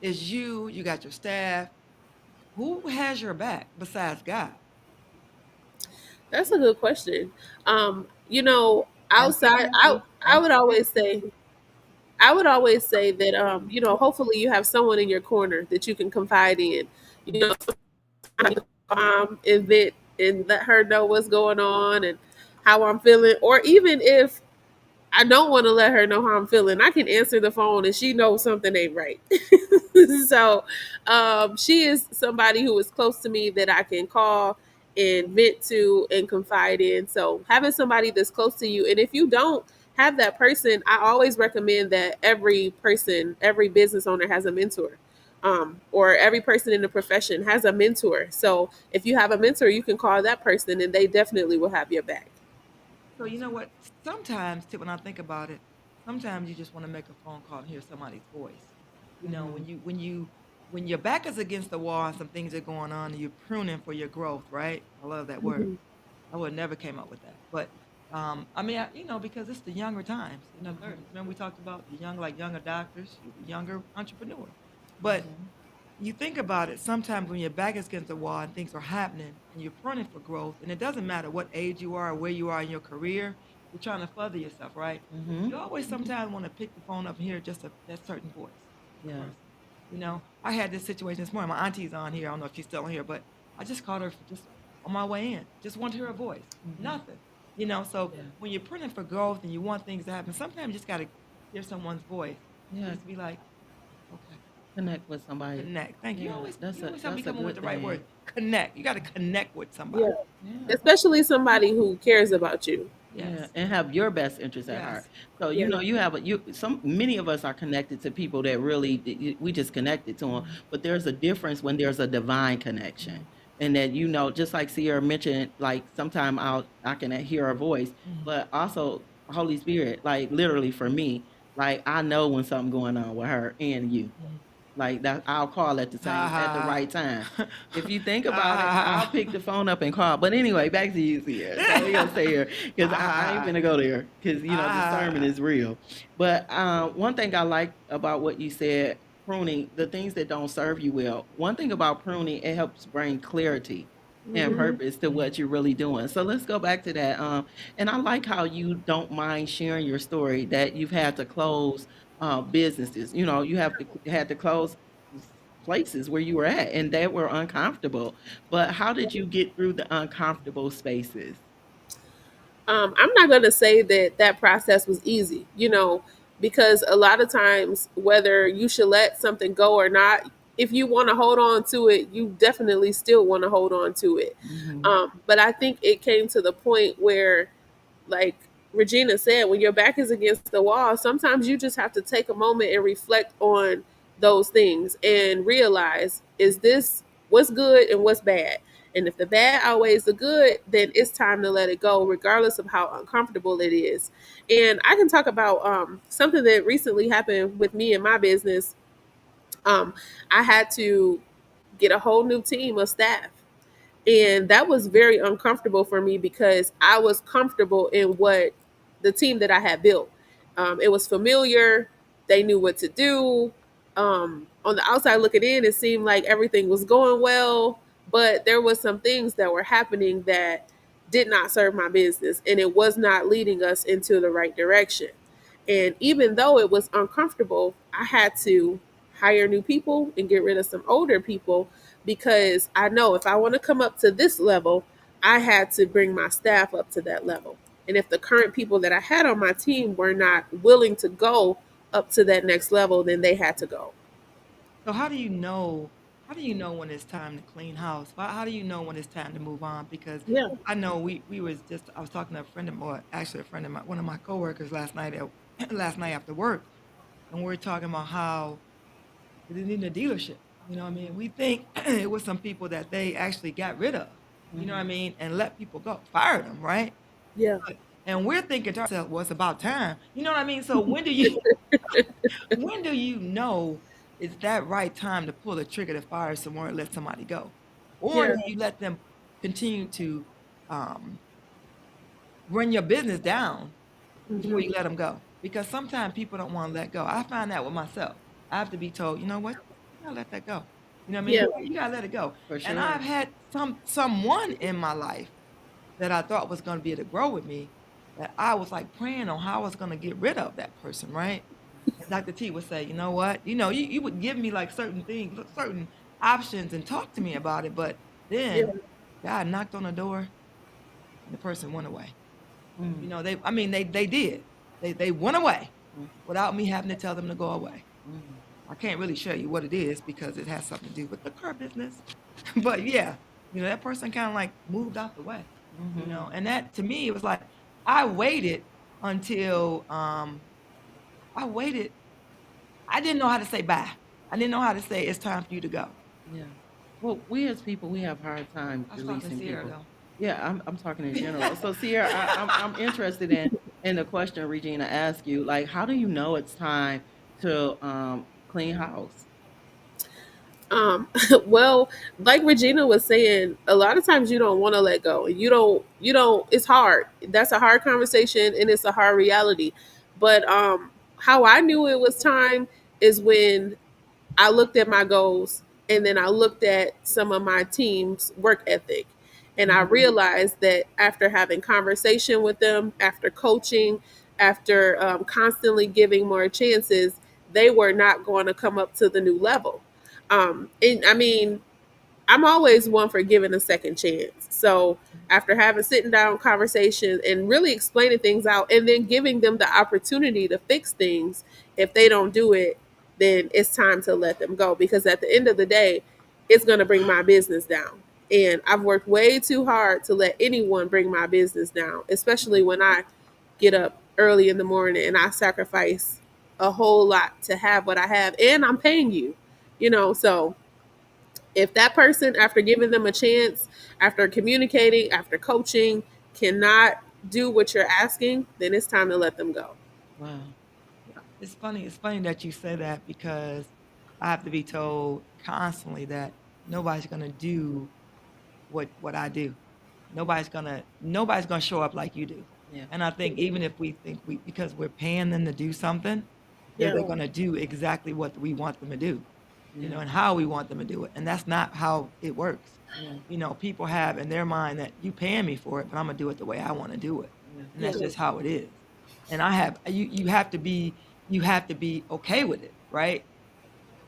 Speaker 1: it's you got your staff. Who has your back besides God?
Speaker 6: That's a good question.
Speaker 2: And
Speaker 6: Outside, I
Speaker 2: seriously,
Speaker 6: I
Speaker 2: I'm
Speaker 6: would always say that hopefully you have someone in your corner that you can confide in. You know, event and let her know what's going on and how I'm feeling, or even if I don't want to let her know how I'm feeling, I can answer the phone and she knows something ain't right. So she is somebody who is close to me that I can call and vent to and confide in. So having somebody that's close to you, and if you don't have that person, I always recommend that every business owner has a mentor. Or every person in the profession has a mentor. So if you have a mentor, you can call that person and they definitely will have your back.
Speaker 1: So you know what? Sometimes, too, when I think about it, sometimes you just want to make a phone call and hear somebody's voice. When your back is against the wall and some things are going on and you're pruning for your growth, right? I love that word.
Speaker 6: Mhm.
Speaker 1: I would never came up with that. But because it's the younger times in the 30s. Remember we talked about the younger doctors, younger entrepreneurs. But you think about it, sometimes when your back is against the wall and things are happening and you're running for growth, and it doesn't matter what age you are or where you are in your career, you're trying to further yourself, right?
Speaker 2: Mm-hmm.
Speaker 1: You always sometimes want to pick the phone up and hear just that certain voice.
Speaker 2: Yeah.
Speaker 1: I had this situation this morning. My auntie's on here. I don't know if she's still on here, but I just called her just on my way in. Just want to hear her voice. Nothing. So
Speaker 2: Yeah.
Speaker 1: when you're printing for growth and you want things to happen, sometimes you just got to hear someone's voice.
Speaker 2: Yeah.
Speaker 1: Just be like, okay.
Speaker 2: Connect with somebody.
Speaker 1: Connect. Thank you.
Speaker 2: Yeah,
Speaker 1: You always
Speaker 2: that's
Speaker 1: help me
Speaker 2: a
Speaker 1: come up with
Speaker 2: good
Speaker 1: the right
Speaker 2: thing.
Speaker 1: word. Connect. You got to connect with somebody.
Speaker 6: Yeah.
Speaker 2: Yeah.
Speaker 6: Especially somebody who cares about you.
Speaker 2: Yeah,
Speaker 1: Yes.
Speaker 2: and have your best interests at heart.
Speaker 1: Yes.
Speaker 2: So
Speaker 6: Yeah.
Speaker 2: you have many of us are connected to people that really we just connected to them. But there's a difference when there's a divine connection, and that just like Sierra mentioned, like sometime I can hear her voice, but also Holy Spirit, like literally for me, like I know when something going on with her and you. Like that, I'll call at the right time. If you think about it, I'll pick the phone up and call. But anyway, back to you, Sierra. So we gonna stay here because I ain't gonna go there because the sermon is real. But one thing I like about what you said, pruning the things that don't serve you well. One thing about pruning, it helps bring clarity and purpose to what you're really doing. So let's go back to that. And I like how you don't mind sharing your story that you've had to close businesses. Had to close places where you were at, and they were uncomfortable. But how did you get through the uncomfortable spaces?
Speaker 6: I'm not going to say that that process was easy, because a lot of times, whether you should let something go or not, if you want to hold on to it, you definitely still want to hold on to it. But I think it came to the point where, like Regina said, when your back is against the wall, sometimes you just have to take a moment and reflect on those things and realize, is this what's good and what's bad? And if the bad outweighs the good, then it's time to let it go, regardless of how uncomfortable it is. And I can talk about something that recently happened with me and my business. I had to get a whole new team of staff. And that was very uncomfortable for me because I was comfortable in what the team that I had built. It was familiar. They knew what to do. On the outside looking in, it seemed like everything was going well, but there was some things that were happening that did not serve my business, and it was not leading us into the right direction. And even though it was uncomfortable, I had to hire new people and get rid of some older people, because I know if I want to come up to this level, I had to bring my staff up to that level. And if the current people that I had on my team were not willing to go up to that next level, then they had to go.
Speaker 1: So how do you know? How do you know when it's time to clean house? How do you know when it's time to move on? Because
Speaker 6: Yeah.
Speaker 1: I know we was just I was talking to a friend of mine, actually a friend of mine, one of my coworkers last night last night after work, and we were talking about how it didn't need a dealership. You know what I mean? We think it was some people that they actually got rid of. You know what I mean? And let people go, fired them, right?
Speaker 6: Yeah.
Speaker 1: And we're thinking to ourselves, well, it's about time. You know what I mean? So when do you know it's that right time to pull the trigger to fire someone or let somebody go? Or
Speaker 6: Yeah.
Speaker 1: do you let them continue to um, run your business down before you
Speaker 6: Mhm.
Speaker 1: let them go? Because sometimes people don't want to let go. I find that with myself. I have to be told, you know what? You gotta let that go. You know what I mean?
Speaker 6: Yeah.
Speaker 1: You gotta let it go.
Speaker 2: For
Speaker 1: And
Speaker 2: sure.
Speaker 1: I've had someone in my life that I thought was going to be able to grow with me, that I was like praying on how I was going to get rid of that person, right? And Dr. T would say, you know what? You would give me like certain things, certain options and talk to me about it. But
Speaker 6: Yeah.
Speaker 1: then God knocked on the door and the person went away.
Speaker 2: Mm,
Speaker 1: They did. They went away
Speaker 2: mm,
Speaker 1: without me having to tell them to go away.
Speaker 2: mm.
Speaker 1: I can't really show you what it is because it has something to do with the car business. But yeah, that person kind of like moved out the way, and that to me, it was like I waited until I waited. I didn't know how to say bye. I didn't know how to say it's time for you to go.
Speaker 2: Yeah. Well, we as people, we have hard time
Speaker 1: I was talking to
Speaker 2: releasing
Speaker 1: Sierra
Speaker 2: people.
Speaker 1: though.
Speaker 2: Yeah, I'm talking in general. So, Sierra, I'm interested in the question Regina asked you. Like, how do you know it's time to clean house?
Speaker 6: Um, well, like Regina was saying, a lot of times you don't want to let go. You don't, it's hard. That's a hard conversation and it's a hard reality. But how I knew it was time is when I looked at my goals and then I looked at some of my team's work ethic. And I realized that after having conversation with them, after coaching, after constantly giving more chances, they were not going to come up to the new level. And I mean, I'm always one for giving a second chance. So after having sitting down conversations and really explaining things out and then giving them the opportunity to fix things, if they don't do it, then it's time to let them go, because at the end of the day, it's going to bring my business down. And I've worked way too hard to let anyone bring my business down, especially when I get up early in the morning and I sacrifice a whole lot to have what I have, and I'm paying you. So if that person, after giving them a chance, after communicating, after coaching, cannot do what you're asking, then it's time to let them go.
Speaker 2: Wow.
Speaker 1: It's funny. It's funny that you say that because I have to be told constantly that nobody's gonna do what I do. Nobody's gonna show up like you do.
Speaker 2: Yeah.
Speaker 1: And I think even if we think because we're paying them to do something, that
Speaker 6: Yeah.
Speaker 1: they're gonna do exactly what we want them to do,
Speaker 2: Yeah.
Speaker 1: and how we want them to do it. And that's not how it works.
Speaker 2: Yeah.
Speaker 1: People have in their mind that you paying me for it, but I'm gonna do it the way I want to do it.
Speaker 2: Yeah.
Speaker 1: And that's
Speaker 6: Yeah.
Speaker 1: just how it is. And you have to be okay with it, right?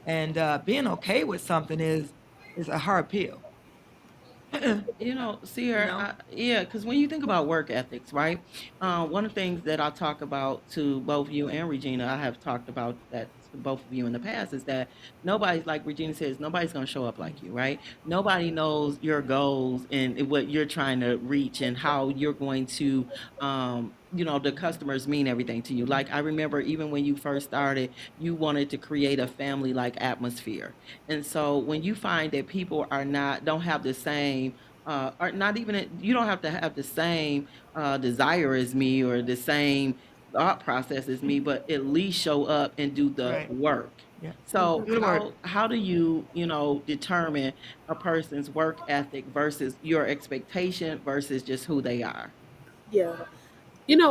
Speaker 1: And being okay with something is a hard pill.
Speaker 2: Sierra,
Speaker 1: know?
Speaker 2: yeah, because when you think about work ethics, right? One of the things that I talk about to both you and Regina, I have talked about that to both of you in the past, is that nobody's, like Regina says, nobody's going to show up like you, right? Nobody knows your goals and what you're trying to reach and how you're going to, the customers mean everything to you. Like I remember even when you first started, you wanted to create a family like atmosphere. And so when you find that people don't have the same or not even you don't have to have the same desire as me or the same thought process as me, but at least show up and do the
Speaker 1: Right.
Speaker 2: work.
Speaker 1: Yeah.
Speaker 2: So
Speaker 1: Do the work.
Speaker 2: how do you determine a person's work ethic versus your expectation versus just who they are?
Speaker 6: Yeah.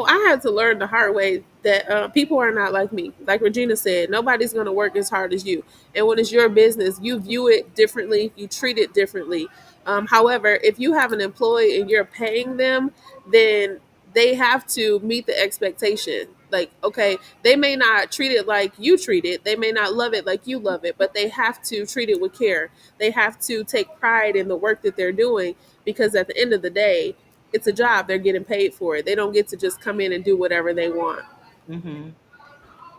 Speaker 6: I had to learn the hard way that people are not like me. Like Regina said, nobody's going to work as hard as you. And when it's your business, you view it differently, you treat it differently. However, if you have an employee and you're paying them, then they have to meet the expectation. Like, okay, they may not treat it like you treat it, they may not love it like you love it, but they have to treat it with care. They have to take pride in the work that they're doing because at the end of the day, it's a job. They're getting paid for it. They don't get to just come in and do whatever they want.
Speaker 2: Hmm.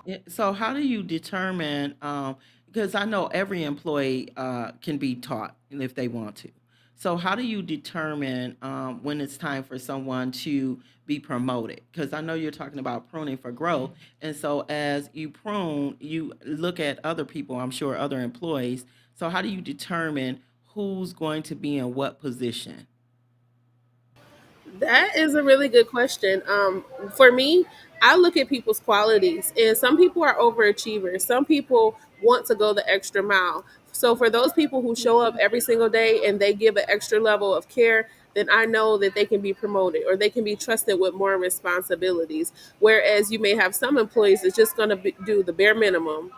Speaker 2: Yeah, so how do you determine, because I know every employee can be taught if they want to. So how do you determine when it's time for someone to be promoted? Because I know you're talking about pruning for growth. And so as you prune, you look at other people, I'm sure other employees. So how do you determine who's going to be in what position?
Speaker 6: That is a really good question. For me, I look at people's qualities, and some people are overachievers. Some people want to go the extra mile. So for those people who show up every single day and they give an extra level of care, then I know that they can be promoted or they can be trusted with more responsibilities. Whereas you may have some employees that's just going to do the bare minimum.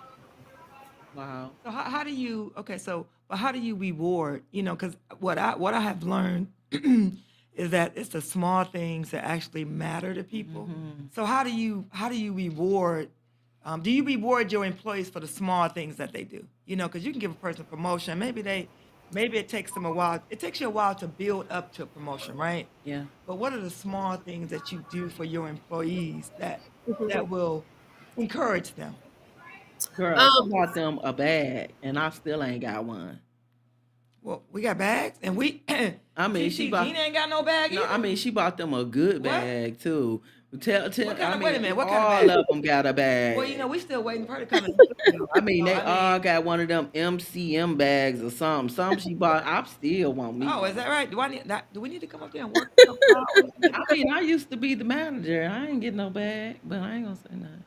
Speaker 2: Wow.
Speaker 1: So how do you okay, so but how do you reward, because what I have learned is that it's the small things that actually matter to people.
Speaker 2: Hmm.
Speaker 1: So how do you reward do you reward your employees for the small things that they do? Because you can give a person a promotion, maybe it takes them a while. It takes you a while to build up to a promotion, right?
Speaker 2: Yeah.
Speaker 1: But what are the small things that you do for your employees that
Speaker 6: Mhm.
Speaker 1: that will encourage them?
Speaker 2: Girl, she
Speaker 6: Um,
Speaker 2: bought them a bag and I still ain't got one.
Speaker 1: Well, we got bags, and we
Speaker 2: I mean, she
Speaker 1: TT
Speaker 2: bought.
Speaker 1: Gina ain't got no bag
Speaker 2: No, I
Speaker 1: either.
Speaker 2: mean she bought them a good
Speaker 1: What?
Speaker 2: bag too. Tell.
Speaker 1: What kind
Speaker 2: I
Speaker 1: of? Wait a
Speaker 2: mean,
Speaker 1: minute. What kind of
Speaker 2: all
Speaker 1: bag?
Speaker 2: of them got a
Speaker 1: Well,
Speaker 2: bag.
Speaker 1: we still waiting for her to come and deliver them.
Speaker 2: I mean,
Speaker 1: So
Speaker 2: they
Speaker 1: I
Speaker 2: all
Speaker 1: mean,
Speaker 2: got one of them MCM bags or something. Some she bought. I still want me
Speaker 1: oh, is
Speaker 2: one.
Speaker 1: that right? Do we need to come up there and work a couple hours to get
Speaker 2: I
Speaker 1: the bag?
Speaker 2: mean, I used to be the manager. I ain't getting no bag, but I ain't gonna say nothing.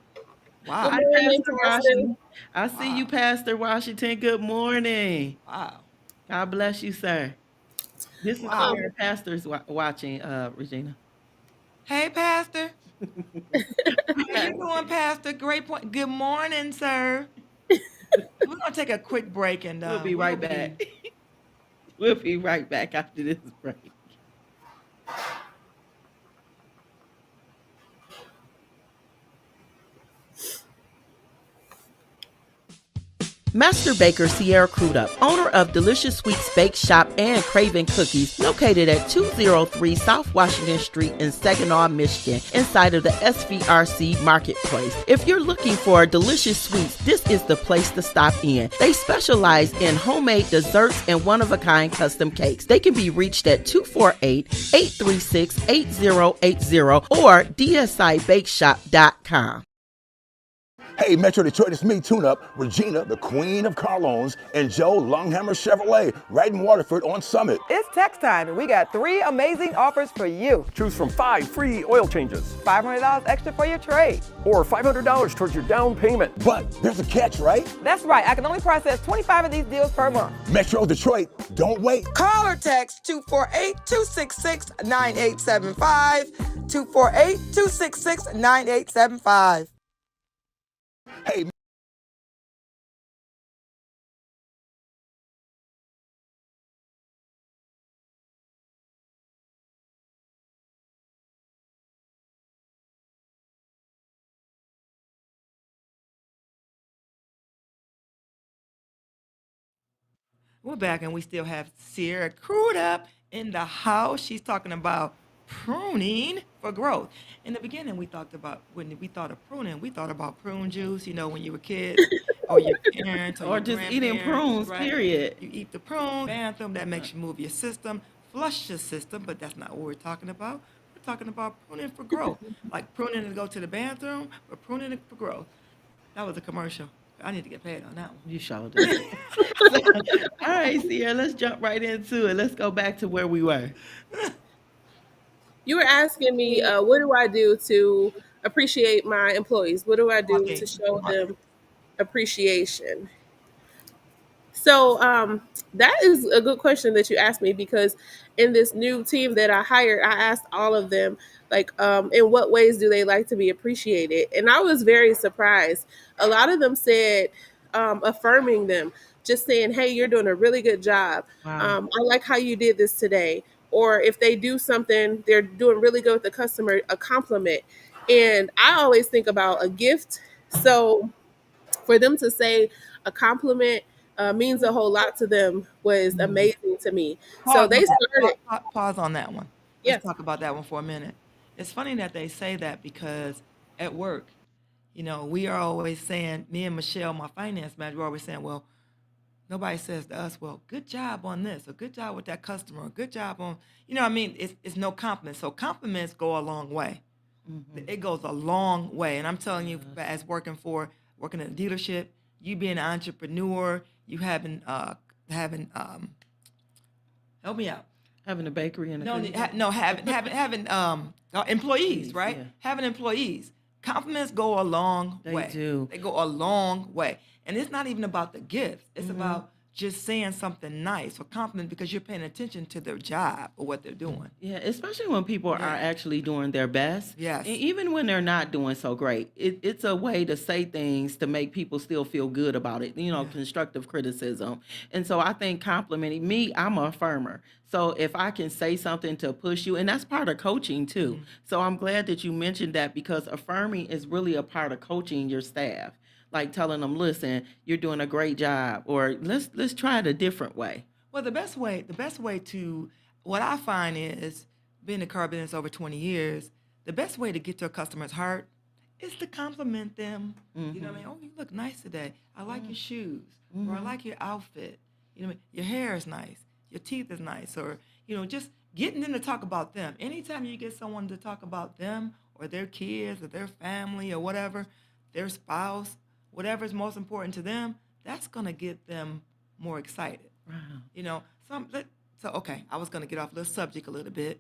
Speaker 6: good
Speaker 1: Wow,
Speaker 2: Hi,
Speaker 6: morning,
Speaker 2: Pastor
Speaker 6: Pastor.
Speaker 2: Washington. I see you,
Speaker 1: wow,
Speaker 2: Pastor Washington. Good morning.
Speaker 1: wow,
Speaker 2: God bless you, sir. This is
Speaker 1: wow.
Speaker 6: Um,
Speaker 2: Sierra Pastors watching, Regina.
Speaker 1: Hey, Pastor. How you doing, Pastor? Great point. Good morning, sir. We're gonna take a quick break, and
Speaker 2: We'll be
Speaker 1: we'll
Speaker 2: right
Speaker 1: be.
Speaker 2: back. We'll be right back after this break. Master Baker Sierra Crudup, owner of Delicious Sweets Bake Shop and Craven Cookies, located at 203 South Washington Street in Saginaw, Michigan, inside of the SVRC Marketplace. If you're looking for delicious sweets, this is the place to stop in. They specialize in homemade desserts and one-of-a-kind custom cakes. They can be reached at 248-836-8080 or dsibakeshop.com.
Speaker 3: Hey, Metro Detroit, it's me, Tune Up, Regina, the queen of car loans, and Joe Longhammer Chevrolet, right in Waterford on Summit.
Speaker 4: It's tax time, and we got 3 amazing offers for you.
Speaker 5: Choose from 5 free oil changes
Speaker 4: $500 extra for your trade.
Speaker 5: or $500 towards your down payment.
Speaker 3: But there's a catch, right?
Speaker 4: That's right, I can only process 25 of these deals per month.
Speaker 3: Metro Detroit, don't wait.
Speaker 7: Call or text 248-266-9875, 248-266-9875.
Speaker 3: Hey,
Speaker 1: We're back, and we still have Sierra crewed up in the house. She's talking about pruning for growth. In the beginning, when we thought of pruning, we thought about prune juice, when you were kids, or your parents, or
Speaker 2: Or
Speaker 1: your
Speaker 2: just eating
Speaker 1: grandparents,
Speaker 2: prunes,
Speaker 1: right?
Speaker 2: period.
Speaker 1: You eat the prune, bathroom, that makes you move your system, flush your system, but that's not what we're talking about. We're talking about pruning for growth. Like pruning to go to the bathroom, but pruning it for growth. That was a commercial. I need to get paid on that one.
Speaker 2: You showed it. All right, Sierra, let's jump right into it. Let's go back to where we were.
Speaker 6: You were asking me, what do I do to appreciate my employees? What do I do to
Speaker 1: Marketing.
Speaker 6: show them appreciation? So that is a good question that you asked me, because in this new team that I hired, I asked all of them, like, in what ways do they like to be appreciated? And I was very surprised. A lot of them said affirming them, just saying, hey, you're doing a really good job.
Speaker 2: Wow.
Speaker 6: I like how you did this today. Or if they do something, they're doing really good with the customer, a compliment. And I always think about a gift. So for them to say a compliment means a whole lot to them was amazing to me. So
Speaker 1: Pause
Speaker 6: they
Speaker 1: on that.
Speaker 6: started,
Speaker 1: Pause on that one. Let's
Speaker 6: yes.
Speaker 1: talk about that one for a minute. It's funny that they say that because at work, we are always saying, me and Michelle, my finance manager, we're always saying, well, nobody says to us, well, good job on this, or good job with that customer, or good job on, what I mean? It's no compliment. So compliments go a long way. It goes a long way. And I'm telling you, as working in a dealership, you being an entrepreneur, you having help me out.
Speaker 2: Having a bakery and a
Speaker 1: No,
Speaker 2: cookie.
Speaker 1: having employees, right?
Speaker 2: Yeah.
Speaker 1: Having employees. Compliments go a long
Speaker 2: They
Speaker 1: way.
Speaker 2: do.
Speaker 1: They go a long way. And it's not even about the gifts. It's about just saying something nice or compliment because you're paying attention to their job or what they're doing.
Speaker 2: Yeah, especially when people are actually doing their best.
Speaker 1: Yes.
Speaker 2: And even when they're not doing so great, it's a way to say things to make people still feel good about it, constructive criticism. And so I think complimenting me, I'm a affirmer. So if I can say something to push you, and that's part of coaching too. So I'm glad that you mentioned that, because affirming is really a part of coaching your staff. Like telling them, listen, you're doing a great job, or let's try it a different way.
Speaker 1: Well, the best way to, what I find is, being in the car business over 20 years, the best way to get to a customer's heart is to compliment them. You know what I mean? Oh, you look nice today. I like your shoes, or I like your outfit. You know what I mean? Your hair is nice. Your teeth is nice, or just getting them to talk about them. Anytime you get someone to talk about them or their kids or their family or whatever, their spouse, whatever is most important to them, that's gonna get them more excited.
Speaker 2: Wow.
Speaker 1: So okay, I was gonna get off the subject a little bit,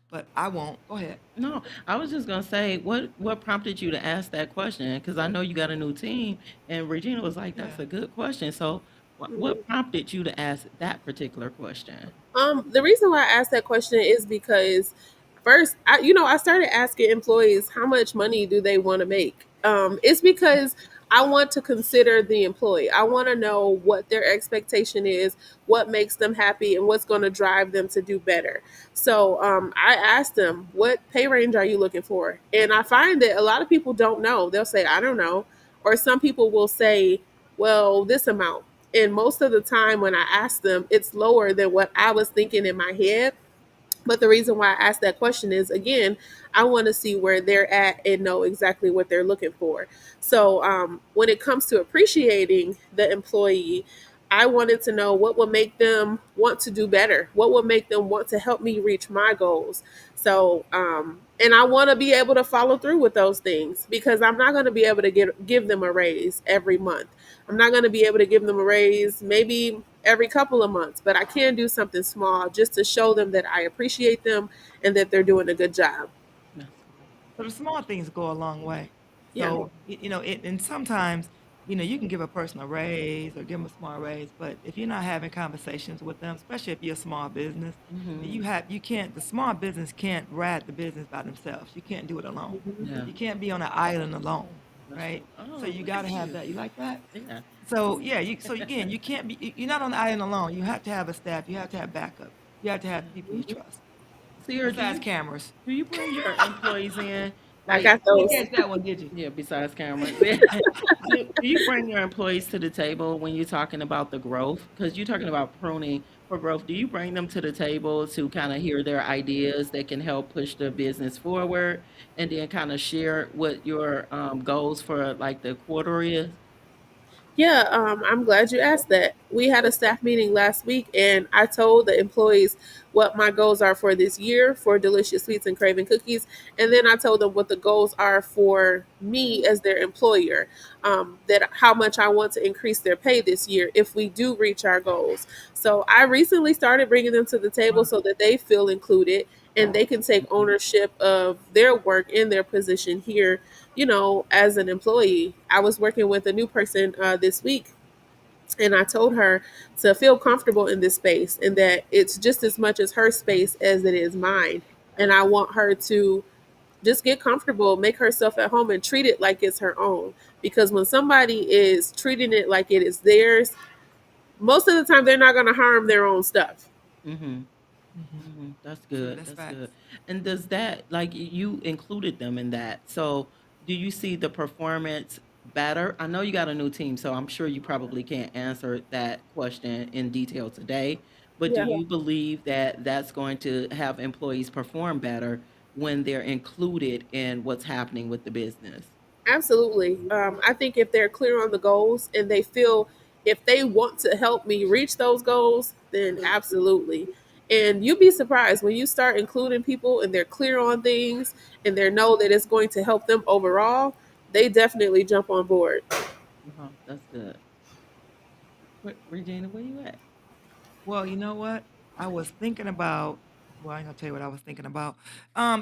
Speaker 1: but I won't. Go ahead.
Speaker 2: No, I was just gonna say, what prompted you to ask that question? Because I know you got a new team, and Regina was like, "That's
Speaker 1: Yeah.
Speaker 2: a good question." So, what prompted you to ask that particular question?
Speaker 6: The reason why I asked that question is because first, I started asking employees how much money do they want to make. It's because I want to consider the employee. I want to know what their expectation is, what makes them happy, and what's going to drive them to do better. So I asked them, what pay range are you looking for? And I find that a lot of people don't know. They'll say, I don't know. Or some people will say, well, this amount. And most of the time when I ask them, it's lower than what I was thinking in my head. But the reason why I asked that question is, again, I want to see where they're at and know exactly what they're looking for. So when it comes to appreciating the employee, I wanted to know what would make them want to do better, what would make them want to help me reach my goals. So, and I want to be able to follow through with those things, because I'm not going to be able to give them a raise every month. I'm not going to be able to give them a raise maybe every couple of months, but I can do something small just to show them that I appreciate them and that they're doing a good job.
Speaker 1: So the small things go a long way.
Speaker 6: Yeah.
Speaker 1: So and sometimes you can give a person a raise or give them a small raise, but if you're not having conversations with them, especially if you're a small business, the small business can't ride the business by themselves. You can't do it alone.
Speaker 2: Yeah.
Speaker 1: You can't be on an island alone, right?
Speaker 2: Oh,
Speaker 1: So you
Speaker 2: look
Speaker 1: got to
Speaker 2: at
Speaker 1: have
Speaker 2: you.
Speaker 1: that. You like that?
Speaker 2: Yeah.
Speaker 1: So yeah, so again, you can't be. You're not on the island alone. You have to have a staff. You have to have backup. You have to have people you trust.
Speaker 2: Sierra,
Speaker 1: Besides cameras.
Speaker 2: do you bring your employees in
Speaker 6: I
Speaker 2: Like,
Speaker 6: got
Speaker 1: You
Speaker 6: those.
Speaker 1: didn't catch that one, did you?
Speaker 2: yeah, besides cameras. Do you bring your employees to the table when you're talking about the growth? Because you're talking about pruning for growth. Do you bring them to the table to kind of hear their ideas that can help push the business forward, and then kind of share what your goals for like the quarter is?
Speaker 6: Yeah, I'm glad you asked that. We had a staff meeting last week, and I told the employees what my goals are for this year for Delicious Sweets and Craven Cookies, and then I told them what the goals are for me as their employer. That how much I want to increase their pay this year if we do reach our goals. So I recently started bringing them to the table so that they feel included and they can take ownership of their work in their position here, as an employee. I was working with a new person this week, and I told her to feel comfortable in this space and that it's just as much as her space as it is mine. And I want her to just get comfortable, make herself at home, and treat it like it's her own. Because when somebody is treating it like it is theirs, most of the time they're not going to harm their own stuff.
Speaker 2: Mm-hmm.
Speaker 1: Hmm.
Speaker 2: That's
Speaker 1: True,
Speaker 2: good.
Speaker 1: that's
Speaker 2: That's
Speaker 1: facts.
Speaker 2: good. And does that, like, you included them in that? So, do you see the performance better? I know you got a new team, so I'm sure you probably can't answer that question in detail today. But do
Speaker 6: Yeah.
Speaker 2: you believe that that's going to have employees perform better when they're included in what's happening with the business?
Speaker 6: Absolutely. I think if they're clear on the goals and they feel if they want to help me reach those goals, then absolutely. And you'd be surprised when you start including people and they're clear on things and they know that it's going to help them overall, they definitely jump on board.
Speaker 2: That's good. Regina, where you at?
Speaker 1: Well, you know what? I was thinking about. Well, I ain't gonna tell you what I was thinking about.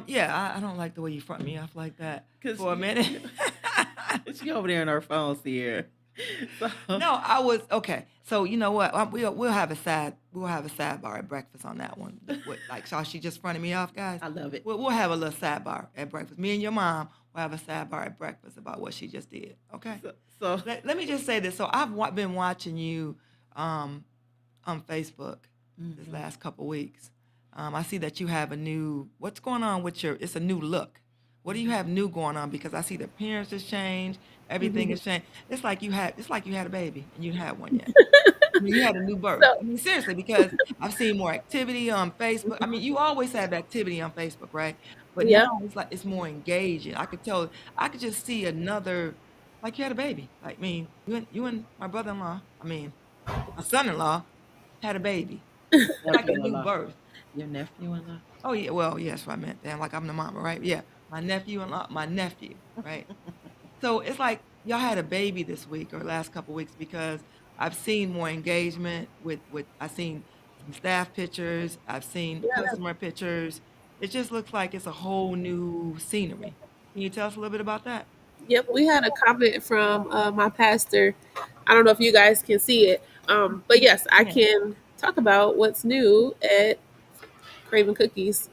Speaker 1: Yeah, I don't like the way you front me off like that
Speaker 2: Because
Speaker 1: for a minute.
Speaker 2: she over there on her phone, Sierra. So,
Speaker 1: No, I was okay. So you know what? We'll have a sidebar at breakfast on that one. Like, so she just fronted me off, guys.
Speaker 2: I love it.
Speaker 1: We'll have a little sidebar at breakfast. Me and your mom will have a sidebar at breakfast about what she just did. Okay.
Speaker 2: So,
Speaker 1: Let me just say this. So I've been watching you um, on Facebook this
Speaker 2: mhm.
Speaker 1: last couple weeks. I see that you have a new. What's going on with your? It's a new look. What do you have new going on? Because I see the appearance has changed. Everything has changed. It's like you had. It's like you had a baby and you had one yet. I mean, you had a new birth.
Speaker 6: So,
Speaker 1: I mean, seriously, because I've seen more activity on Facebook. I mean, you always have activity on Facebook, right? But now
Speaker 6: yeah.
Speaker 1: it's like it's more engaging. I could tell. I could just see another. Like you had a baby. Like, I mean, you and my brother-in-law. I mean, my son-in-law had a baby. Like a new
Speaker 2: Nephew-in-law.
Speaker 1: birth.
Speaker 2: Your nephew-in-law?
Speaker 1: Oh yeah, well, yes, what I meant. Damn, like I'm the mama, right? Yeah, my nephew-in-law, my nephew, right? So it's like y'all had a baby this week or last couple weeks because I've seen more engagement with I've seen some staff pictures, I've seen
Speaker 6: Yeah.
Speaker 1: customer pictures. It just looks like it's a whole new scenery. Can you tell us a little bit about that?
Speaker 6: Yep. We had a comment from my pastor. I don't know if you guys can see it. But yes, I
Speaker 1: Yeah.
Speaker 6: can talk about what's new at Craven Cookies.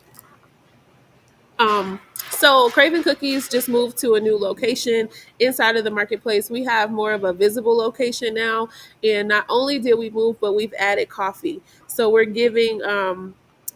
Speaker 6: Um, so Craven Cookies just moved to a new location inside of the marketplace. We have more of a visible location now, and not only did we move, but we've added coffee. So we're giving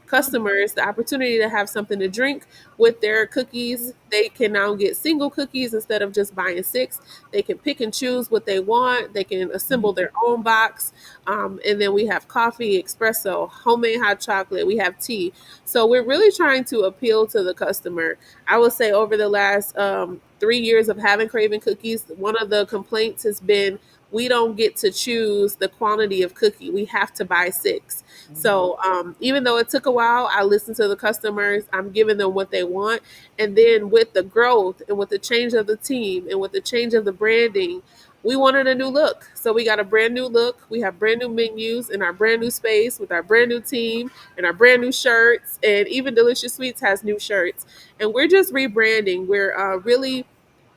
Speaker 6: customers the opportunity to have something to drink with their cookies. They can now get single cookies instead of just buying six. They can pick and choose what they want. They can assemble their own box. And then we have coffee, espresso, homemade hot chocolate. We have tea. So we're really trying to appeal to the customer. I would say over the last 3 years of having Craven Cookies, one of the complaints has been we don't get to choose the quantity of cookie. We have to buy six. So even though it took a while, I listened to the customers. I'm giving them what they want. And then with the growth and with the change of the team and with the change of the branding, we wanted a new look. So we got a brand new look. We have brand new menus in our brand new space with our brand new team and our brand new shirts. And even Delicious Sweets has new shirts. And we're just rebranding. We're really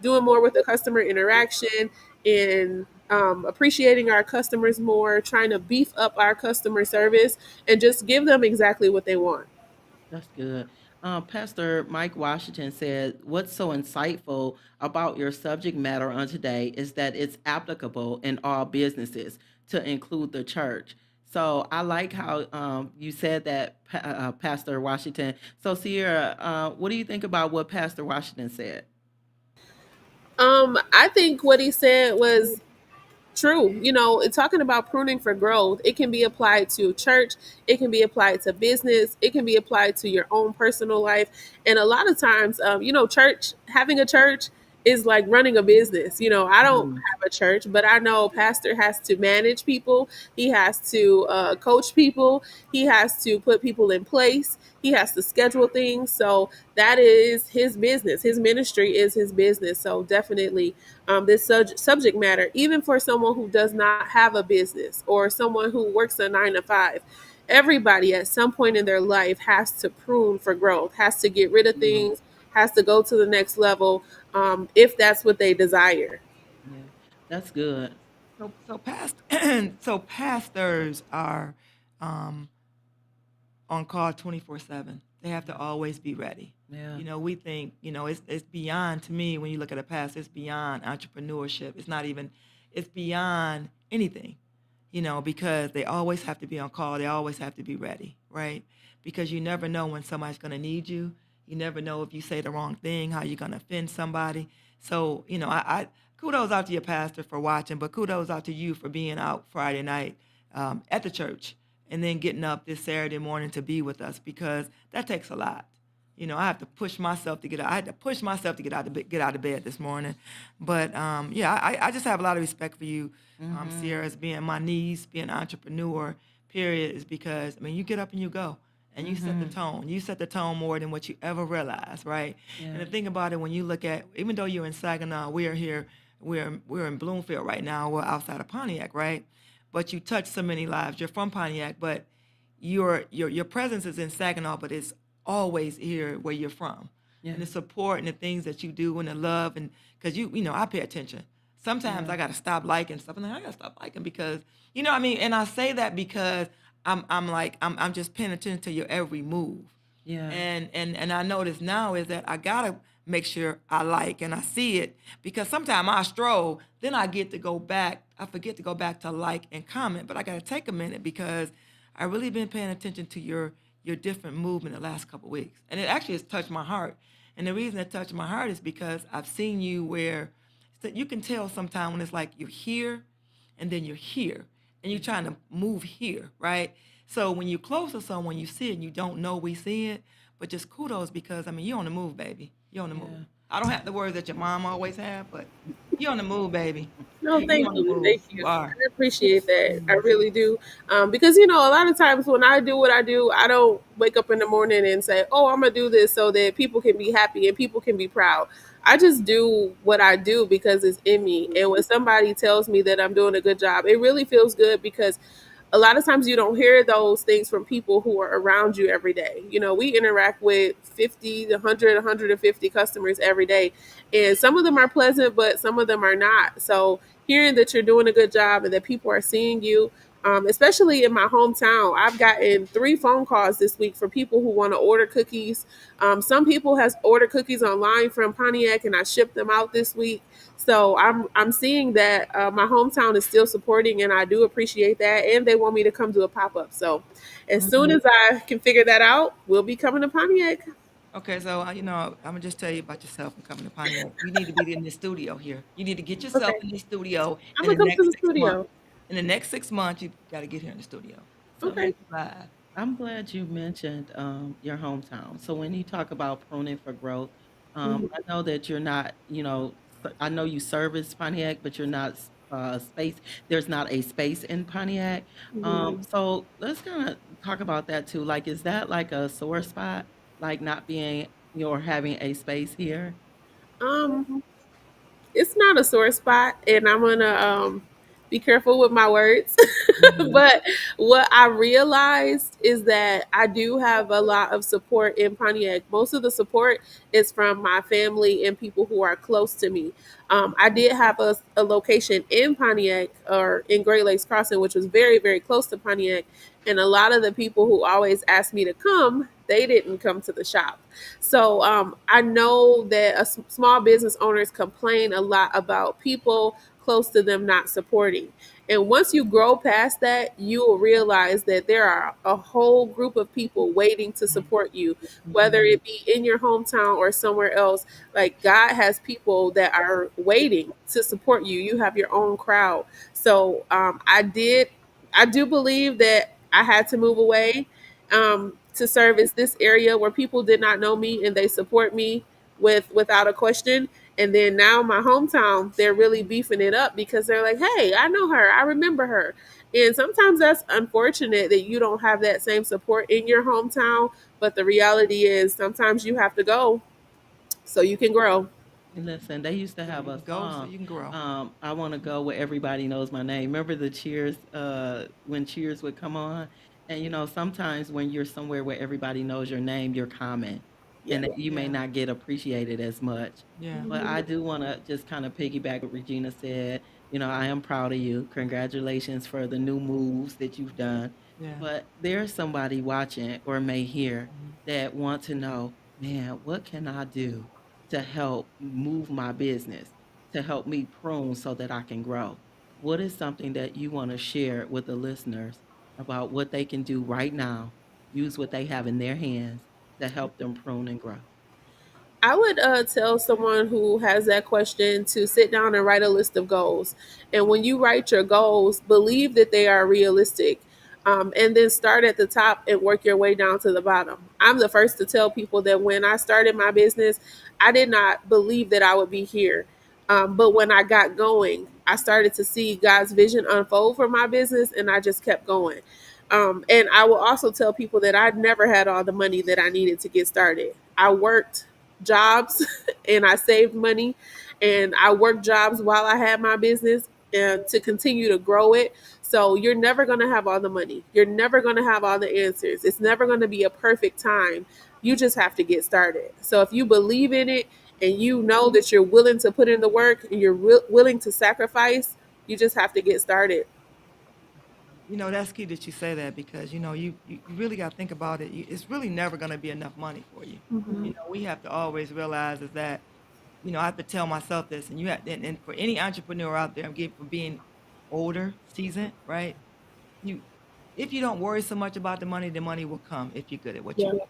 Speaker 6: doing more with the customer interaction and appreciating our customers more, trying to beef up our customer service and just give them exactly what they want.
Speaker 2: That's good. Pastor Mike Washington said, "What's so insightful about your subject matter on today is that it's applicable in all businesses to include the church." So I like how you said that, Pastor Washington. So Sierra, what do you think about what Pastor Washington said?
Speaker 6: I think what he said was true. Talking about pruning for growth, it can be applied to church, it can be applied to business, it can be applied to your own personal life. And a lot of times, having a church is like running a business. I don't
Speaker 2: Mhm.
Speaker 6: have a church, but I know pastor has to manage people, he has to coach people, he has to put people in place, he has to schedule things. So that is his business. His ministry is his business. So definitely this subject matter, even for someone who does not have a business or someone who works a 9 to 5. Everybody at some point in their life has to prune for growth, has to get rid of
Speaker 2: Mhm.
Speaker 6: things, has to go to the next level, if that's what they desire.
Speaker 2: Yeah, that's good.
Speaker 1: So pastors are um, on call 24/7. They have to always be ready.
Speaker 2: Yeah.
Speaker 1: We think, it's beyond, to me, when you look at a pastor, it's beyond entrepreneurship. It's not even, it's beyond anything, because they always have to be on call. They always have to be ready, right? Because you never know when somebody's going to need you. You never know if you say the wrong thing, how you're going to offend somebody. So, I kudos out to your pastor for watching, but kudos out to you for being out Friday night at the church and then getting up this Saturday morning to be with us, because that takes a lot. I have to push myself to get out. I had to push myself to get out of bed this morning. But yeah, I just have a lot of respect for you,
Speaker 2: Mhm.
Speaker 1: Sierra, as being my niece, being an entrepreneur. Period, is because you get up and you go. And you set the
Speaker 2: Mhm.
Speaker 1: tone. You set the tone more than what you ever realize, right? And the
Speaker 2: Yeah.
Speaker 1: thing about it, when you look at, even though you're in Saginaw, we are here, we're in Bloomfield right now. We're outside of Pontiac, right? But you touch so many lives. You're from Pontiac, but your presence is in Saginaw, but it's always here where you're from.
Speaker 2: Yeah.
Speaker 1: And the support and the things that you do and the love, and because I pay attention. Sometimes
Speaker 2: Yeah.
Speaker 1: I got to stop liking stuff, and then I got to stop liking, because what I mean. And I say that because I'm just paying attention to your every move.
Speaker 2: Yeah.
Speaker 1: And I notice now is that I gotta make sure I like and I see it, because sometimes I stroll, then I get to go back. I forget to go back to like and comment, but I gotta take a minute, because I really been paying attention to your different movement the last couple weeks, and it actually has touched my heart. And the reason it touched my heart is because I've seen you where, so you can tell sometimes when it's like you're here and then you're here and you're trying to move here, right? So when you're close to someone, you see it and you don't know we see it, but just kudos, because you're on the move, baby. You're on the move.
Speaker 2: Yeah.
Speaker 1: I don't have the words that your mom always had, but you're on the move, baby.
Speaker 6: No,
Speaker 1: You're
Speaker 6: thank
Speaker 1: on the
Speaker 6: you.
Speaker 1: move.
Speaker 6: Thank
Speaker 1: You
Speaker 6: you.
Speaker 1: are.
Speaker 6: I appreciate that. I really do. Because, a lot of times when I do what I do, I don't wake up in the morning and say, oh, I'm going to do this so that people can be happy and people can be proud. I just do what I do because it's in me. And when somebody tells me that I'm doing a good job, it really feels good, because a lot of times you don't hear those things from people who are around you every day. We interact with 50, 100, 150 customers every day, and some of them are pleasant, but some of them are not. So hearing that you're doing a good job and that people are seeing you, especially in my hometown, I've gotten 3 phone calls this week for people who want to order cookies. Some people has ordered cookies online from Pontiac, and I shipped them out this week. So I'm seeing that my hometown is still supporting, and I do appreciate that. And they want me to come do a pop up. So as soon
Speaker 2: Mhm.
Speaker 6: as I can figure that out, we'll be coming to Pontiac.
Speaker 1: Okay, so I'm gonna just tell you about yourself and coming to Pontiac. You need to be in the studio here. You need to get yourself
Speaker 6: Okay,
Speaker 1: in the studio
Speaker 6: I'm
Speaker 1: in
Speaker 6: gonna
Speaker 1: the
Speaker 6: come to
Speaker 1: next
Speaker 6: the
Speaker 1: 6 months.
Speaker 6: studio.
Speaker 1: In the next 6 months, you got to get here in the studio. So
Speaker 2: So
Speaker 6: Okay.
Speaker 1: make it live.
Speaker 2: I'm glad you mentioned your hometown. So when you talk about pruning for growth,
Speaker 6: Mhm.
Speaker 2: I know that you're not, I know you service Pontiac, but you're not space. There's not a space in Pontiac.
Speaker 6: Mhm.
Speaker 2: So let's kind of talk about that too. Like, is that like a sore spot, like not being or having a space here?
Speaker 6: Um, it's not a sore spot, and I'm gonna be careful with my words.
Speaker 2: Mhm.
Speaker 6: But what I realized is that I do have a lot of support in Pontiac. Most of the support is from my family and people who are close to me. I did have a location in Pontiac, or in Great Lakes Crossing, which was very, very close to Pontiac. And a lot of the people who always asked me to come, they didn't come to the shop. So I know that small business owners complain a lot about people close to them not supporting. And once you grow past that, you will realize that there are a whole group of people waiting to support you, whether it be in your hometown or somewhere else. Like, God has people that are waiting to support you. You have your own crowd. So I do believe that I had to move away to service this area where people did not know me and they support me without a question. And then now my hometown, they're really beefing it up because they're like, hey, I know her, I remember her. And sometimes that's unfortunate that you don't have that same support in your hometown. But the reality is sometimes you have to go so you can grow.
Speaker 2: Listen, they used to have a
Speaker 1: Go so
Speaker 2: song.
Speaker 1: you can grow.
Speaker 2: I want to go where everybody knows my name. Remember the Cheers? When Cheers would come on, and sometimes when you're somewhere where everybody knows your name, you're common,
Speaker 6: Yeah.
Speaker 2: and that you may
Speaker 1: Yeah.
Speaker 2: not get appreciated as much.
Speaker 1: Yeah.
Speaker 2: But I do want to just kind of piggyback what Regina said. I am proud of you. Congratulations for the new moves that you've done.
Speaker 1: Yeah.
Speaker 2: But there's somebody watching or may hear that want to know, man, what can I do to help move my business, to help me prune so that I can grow? What is something that you want to share with the listeners about what they can do right now, use what they have in their hands to help them prune and grow?
Speaker 6: I would tell someone who has that question to sit down and write a list of goals. And when you write your goals, believe that they are realistic. And then start at the top and work your way down to the bottom. I'm the first to tell people that when I started my business, I did not believe that I would be here. But when I got going, I started to see God's vision unfold for my business, and I just kept going. And I will also tell people that I never had all the money that I needed to get started. I worked jobs and I saved money, and I worked jobs while I had my business and to continue to grow it. So you're never going to have all the money. You're never going to have all the answers. It's never going to be a perfect time. You just have to get started. So if you believe in it and you know that you're willing to put in the work and you're willing to sacrifice, you just have to get started.
Speaker 1: That's key that you say that because you really got to think about it. It's really never going to be enough money for you. We have to always realize is that I have to tell myself this, and and for any entrepreneur out there, I'm getting for being older, seasoned, right? You, if you don't worry so much about the money will come if you're good at what you
Speaker 6: Yeah.
Speaker 1: do.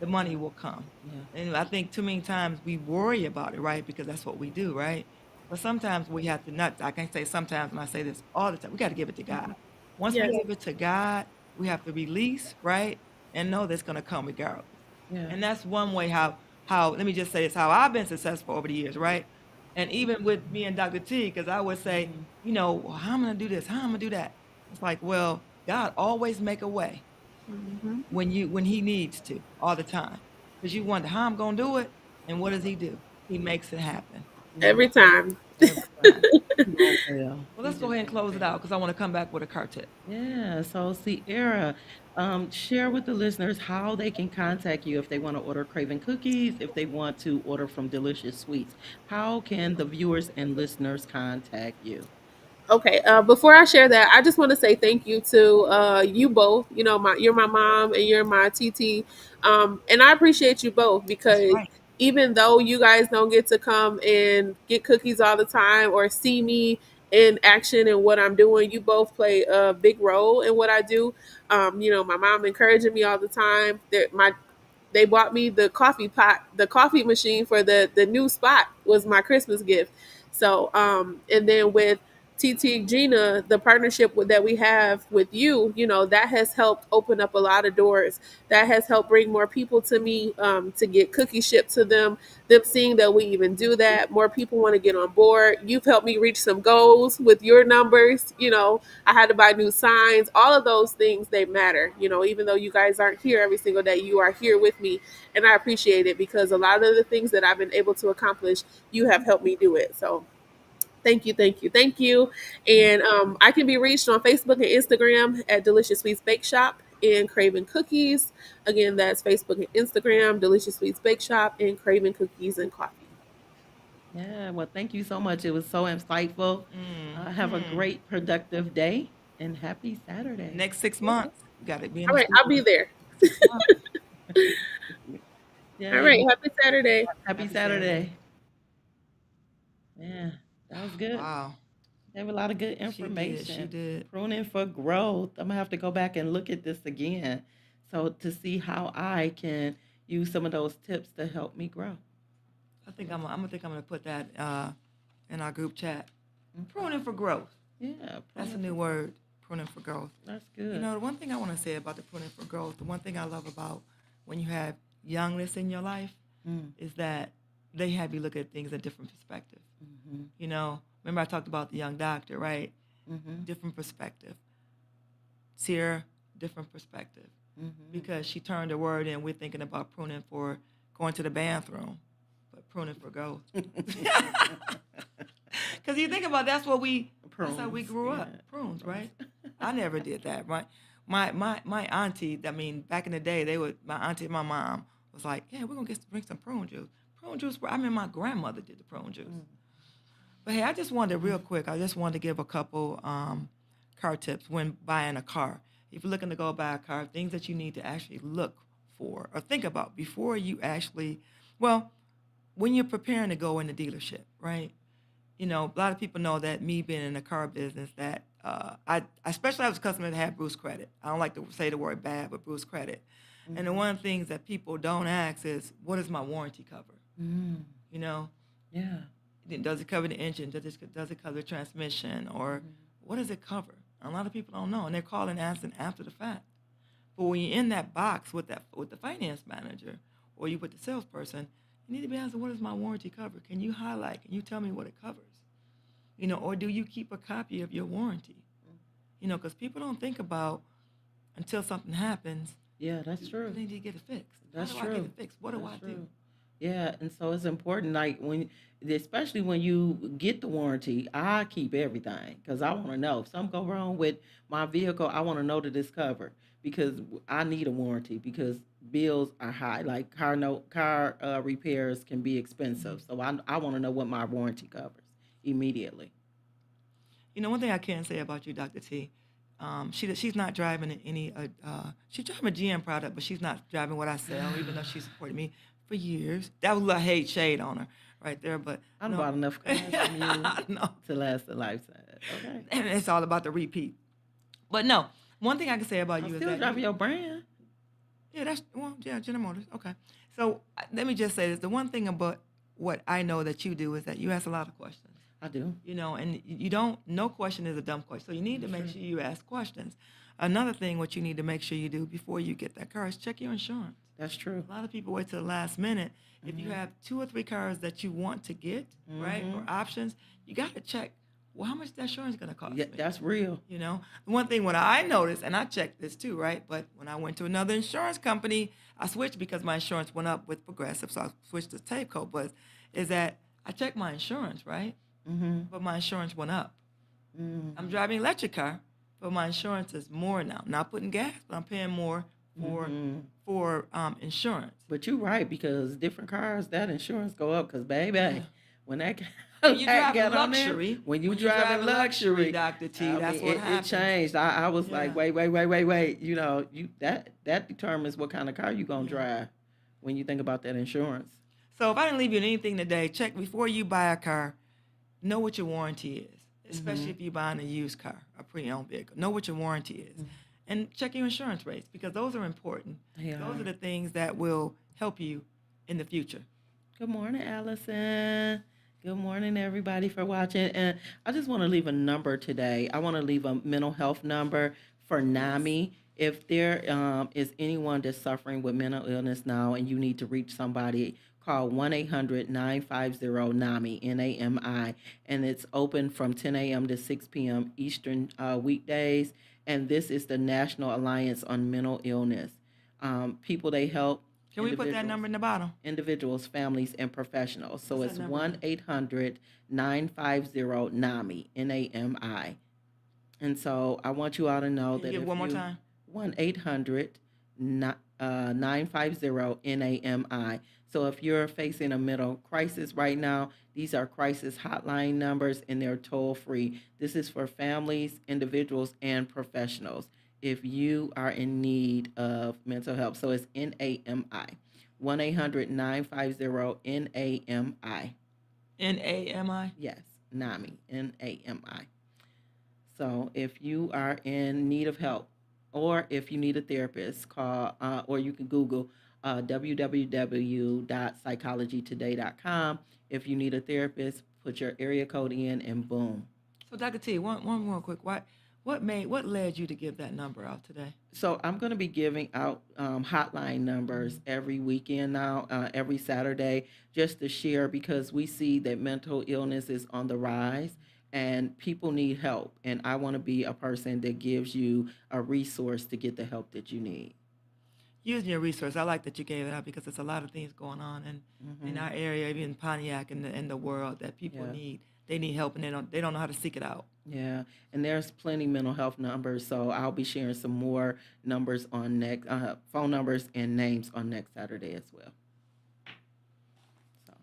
Speaker 1: The money will come.
Speaker 2: Yeah.
Speaker 1: And I think too many times we worry about it, right? Because that's what we do, right? But sometimes we have to not, I can say sometimes, and I say this all the time, we got to give it to God. Once we
Speaker 6: Yes.
Speaker 1: give it to God, we have to release, right? And know that's going to come regardless.
Speaker 2: Yeah.
Speaker 1: And that's one way how let me just say this, how I've been successful over the years, right? And even with me and Dr. T, because I would say, well, how am I going to do this? How am I going to do that? It's like, well, God always make a way when he needs to all the time. Because you wonder how I'm going to do it. And what does he do? He makes it happen.
Speaker 6: Every time.
Speaker 1: Every time.
Speaker 2: Yeah.
Speaker 1: Well, let's go ahead and close it out because I want to come back with a car tip.
Speaker 2: Yeah, so Sierra, share with the listeners how they can contact you if they want to order Craven cookies, if they want to order from Delicious Sweets. How can the viewers and listeners contact you?
Speaker 6: Okay. Before I share that, I just want to say thank you to you both. You're my mom and you're my TT, and I appreciate you both because
Speaker 1: Right.
Speaker 6: even though you guys don't get to come and get cookies all the time or see me in action and what I'm doing, you both play a big role in what I do. My mom encouraging me all the time. They bought me the coffee pot, the coffee machine for the new spot was my Christmas gift. So, and then with TT Gina, the partnership that we have with you, that has helped open up a lot of doors. That has helped bring more people to me to get cookies shipped to them. Them seeing that we even do that, more people want to get on board. You've helped me reach some goals with your numbers. I had to buy new signs. All of those things, they matter. Even though you guys aren't here every single day, you are here with me. And I appreciate it because a lot of the things that I've been able to accomplish, you have helped me do it. So thank you, thank you, thank you. And I can be reached on Facebook and Instagram at Delicious Sweets Bake Shop and Craven Cookies. Again, that's Facebook and Instagram, Delicious Sweets Bake Shop and Craven Cookies and Coffee.
Speaker 2: Yeah, well, thank you so much. It was so insightful. Have a great, productive day and happy Saturday.
Speaker 1: Next 6 months, you got to be in
Speaker 6: All
Speaker 1: the
Speaker 6: right, I'll be there.
Speaker 2: Yeah,
Speaker 6: All right, happy Saturday.
Speaker 2: happy Saturday. Yeah, that was good.
Speaker 1: Wow.
Speaker 2: They have a lot of good
Speaker 1: She did. She
Speaker 2: information.
Speaker 1: did.
Speaker 2: Pruning for growth. I'm gonna have to go back and look at this again, so to see how I can use some of those tips to help me grow.
Speaker 1: I'm gonna put that in our group chat. Pruning for growth.
Speaker 2: Yeah,
Speaker 1: That's a
Speaker 2: pruning
Speaker 1: new
Speaker 2: for,
Speaker 1: word. Pruning for growth.
Speaker 2: that's
Speaker 1: You
Speaker 2: good.
Speaker 1: know, the one thing I want to say about the pruning for growth, the one thing I love about when you have youngness in your life
Speaker 2: Mm,
Speaker 1: is that they have you look at things a different perspective.
Speaker 2: mm-hmm,
Speaker 1: You know, remember I talked about the young doctor, right?
Speaker 2: mm-hmm,
Speaker 1: Different perspective. Sierra, different perspective.
Speaker 2: mm-hmm.
Speaker 1: Because she turned a word in, we're thinking about pruning for going to the bathroom, but pruning for growth. Because you think about that's how we
Speaker 2: Prunes,
Speaker 1: grew up.
Speaker 2: yeah,
Speaker 1: Prunes,
Speaker 2: prunes.
Speaker 1: right? I never did that, right? My auntie, I mean, back in the day, my auntie and my mom was like, yeah, we're gonna drink some prune juice. Prune juice. I mean, my grandmother did the prune juice. But hey, I just wanted real quick. I just wanted to give a couple car tips when buying a car. If you're looking to go buy a car, things that you need to actually look for or think about before you actually, well, when you're preparing to go in the dealership, right? You know, a lot of people know that me being in the car business, that I especially I was a customer that had Bruce credit. I don't like to say the word bad, but Bruce credit. And the one of the things that people don't ask is, what does my warranty cover?
Speaker 2: Mm,
Speaker 1: You know,
Speaker 2: yeah.
Speaker 1: does it cover the engine? Does it cover the transmission? Or what does it cover? A lot of people don't know, and they're calling asking after the fact. But when you're in that box with the finance manager or you with the salesperson, you need to be asking, what does my warranty cover? Can you highlight? Can you tell me what it covers? You know, or do you keep a copy of your warranty? You know, because people don't think about until something happens.
Speaker 2: Yeah, that's true.
Speaker 1: They need to get it fixed.
Speaker 2: That's
Speaker 1: How do I
Speaker 2: true.
Speaker 1: get it fixed? What do
Speaker 2: That's
Speaker 1: I do?
Speaker 2: true. Yeah, and so it's important, like especially when you get the warranty, I keep everything because I want to know if something go wrong with my vehicle. I want to know that it's covered because I need a warranty because bills are high. Like car repairs can be expensive, so I want to know what my warranty covers immediately.
Speaker 1: You know, one thing I can say about you, Dr. T, she's not driving any. She's driving a GM product, but she's not driving what I sell, even though she supported me for years. That was a little hate shade on her right there, but
Speaker 2: I
Speaker 1: no.
Speaker 2: bought enough cars from you
Speaker 1: No,
Speaker 2: to last a lifetime. Okay,
Speaker 1: and it's all about the repeat. But no, one thing I can say about
Speaker 2: I'm
Speaker 1: you is
Speaker 2: still
Speaker 1: that
Speaker 2: driving your brand.
Speaker 1: General Motors. Okay, so let me just say this: the one thing about what I know that you do is that you ask a lot of questions.
Speaker 2: I do.
Speaker 1: You know, and you don't, no question is a dumb question. So you need to make sure you ask questions. Another thing, what you need to make sure you do before you get that car is check your insurance.
Speaker 2: That's true.
Speaker 1: A lot of people wait till the last minute. If you have 2 or 3 cars that you want to get, right, or options, you got to check, well, how much is that insurance going to cost
Speaker 2: Yeah,
Speaker 1: me?
Speaker 2: that's real.
Speaker 1: You know, the one thing what I noticed, and I checked this too, right? But when I went to another insurance company, I switched because my insurance went up with Progressive, so I switched to Safeco. But is that I checked my insurance, right? But my insurance went up. I'm driving an electric car, but my insurance is more now. Not putting gas, but I'm paying more for insurance.
Speaker 2: But you're right because different cars, that insurance go up. Cause baby, when that
Speaker 1: When you drive
Speaker 2: got on there,
Speaker 1: luxury,
Speaker 2: when you drive luxury,
Speaker 1: Dr. T,
Speaker 2: I
Speaker 1: that's
Speaker 2: mean,
Speaker 1: what
Speaker 2: it
Speaker 1: happens.
Speaker 2: changed. I was like,
Speaker 1: Yeah.
Speaker 2: wait. You know, that determines what kind of car you gonna drive when you think about that insurance.
Speaker 1: So if I didn't leave you anything today, check before you buy a car. Know what your warranty is, especially if you're buying a used car, a pre-owned vehicle. Know what your warranty is, and check your insurance rates because those are important.
Speaker 2: They
Speaker 1: Those
Speaker 2: are.
Speaker 1: are the things that will help you in the future.
Speaker 2: Good morning, Allison. Good morning, everybody, for watching. And I just want to leave a number today. I want to leave a mental health number for NAMI. If there is anyone that's suffering with mental illness now and you need to reach somebody, call 1-800-950-NAMI, N-A-M-I. And it's open from 10 a.m. to 6 p.m. Eastern weekdays. And this is the National Alliance on Mental Illness. People they help.
Speaker 1: Can we put that number in the bottom?
Speaker 2: Individuals, families, and professionals. So
Speaker 1: What's
Speaker 2: it's
Speaker 1: that number?
Speaker 2: 1-800-950-NAMI, N-A-M-I. And so I want you all to know
Speaker 1: Can
Speaker 2: that
Speaker 1: you give
Speaker 2: if
Speaker 1: one more time?
Speaker 2: 1-800-950-NAMI. So if you're facing a mental crisis right now, these are crisis hotline numbers and they're toll free. This is for families, individuals, and professionals if you are in need of mental help. So it's NAMI. 1-800-950-NAMI.
Speaker 1: NAMI.
Speaker 2: Yes, NAMI, NAMI. So if you are in need of help, or if you need a therapist, call, or you can Google www.psychologytoday.com. If you need a therapist, put your area code in, and boom.
Speaker 1: So, Dr. T, one more quick. What led you to give that number out today?
Speaker 2: So I'm going to be giving out hotline numbers every weekend now, every Saturday, just to share, because we see that mental illness is on the rise and people need help. And I want to be a person that gives you a resource to get the help that you need.
Speaker 1: Using your resource, I like that you gave it out because there's a lot of things going on in our area, even in Pontiac and in the world, that people
Speaker 2: Yeah.
Speaker 1: need. They need help, and they don't know how to seek it out.
Speaker 2: Yeah, and there's plenty mental health numbers, so I'll be sharing some more numbers on next phone numbers and names on next Saturday as well. So,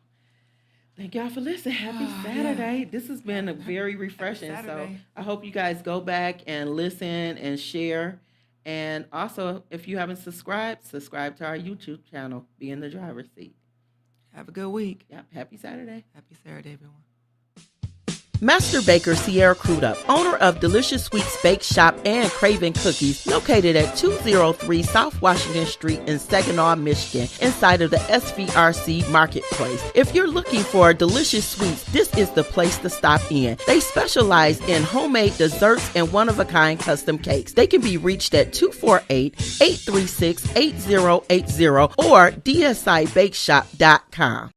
Speaker 2: thank y'all for listening. Happy
Speaker 1: Oh,
Speaker 2: Saturday! This has been very refreshing. So
Speaker 1: Saturday.
Speaker 2: I hope you guys go back and listen and share. And also, if you haven't subscribed to our YouTube channel. Be in the driver's seat.
Speaker 1: Have a good week.
Speaker 2: Yep. Happy Saturday.
Speaker 1: Happy Saturday, everyone.
Speaker 2: Master Baker Sierra Crudup, owner of Delicious Sweets Bake Shop and Craven Cookies, located at 203 South Washington Street in Saginaw, Michigan, inside of the SVRC Marketplace. If you're looking for delicious sweets, this is the place to stop in. They specialize in homemade desserts and one-of-a-kind custom cakes. They can be reached at 248-836-8080 or dsibakeshop.com.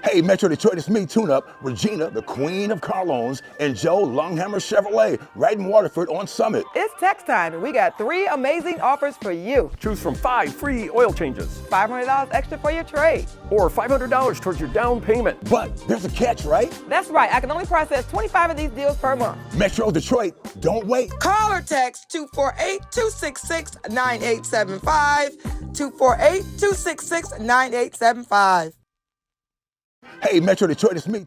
Speaker 3: Hey, Metro Detroit, it's me, Tune Up, Regina, the queen of car loans, and Joe Longhammer Chevrolet, right in Waterford on Summit.
Speaker 4: It's tax time, and we got 3 amazing offers for you.
Speaker 5: Choose from 5 free oil changes
Speaker 4: $500 extra for your trade.
Speaker 5: or $500 towards your down payment.
Speaker 3: But there's a catch, right?
Speaker 4: That's right, I can only process 25 of these deals per month.
Speaker 3: Metro Detroit, don't wait.
Speaker 7: Call or text 248-266-9875. 248-266-9875.
Speaker 3: Hey, Metro Detroit, it's me.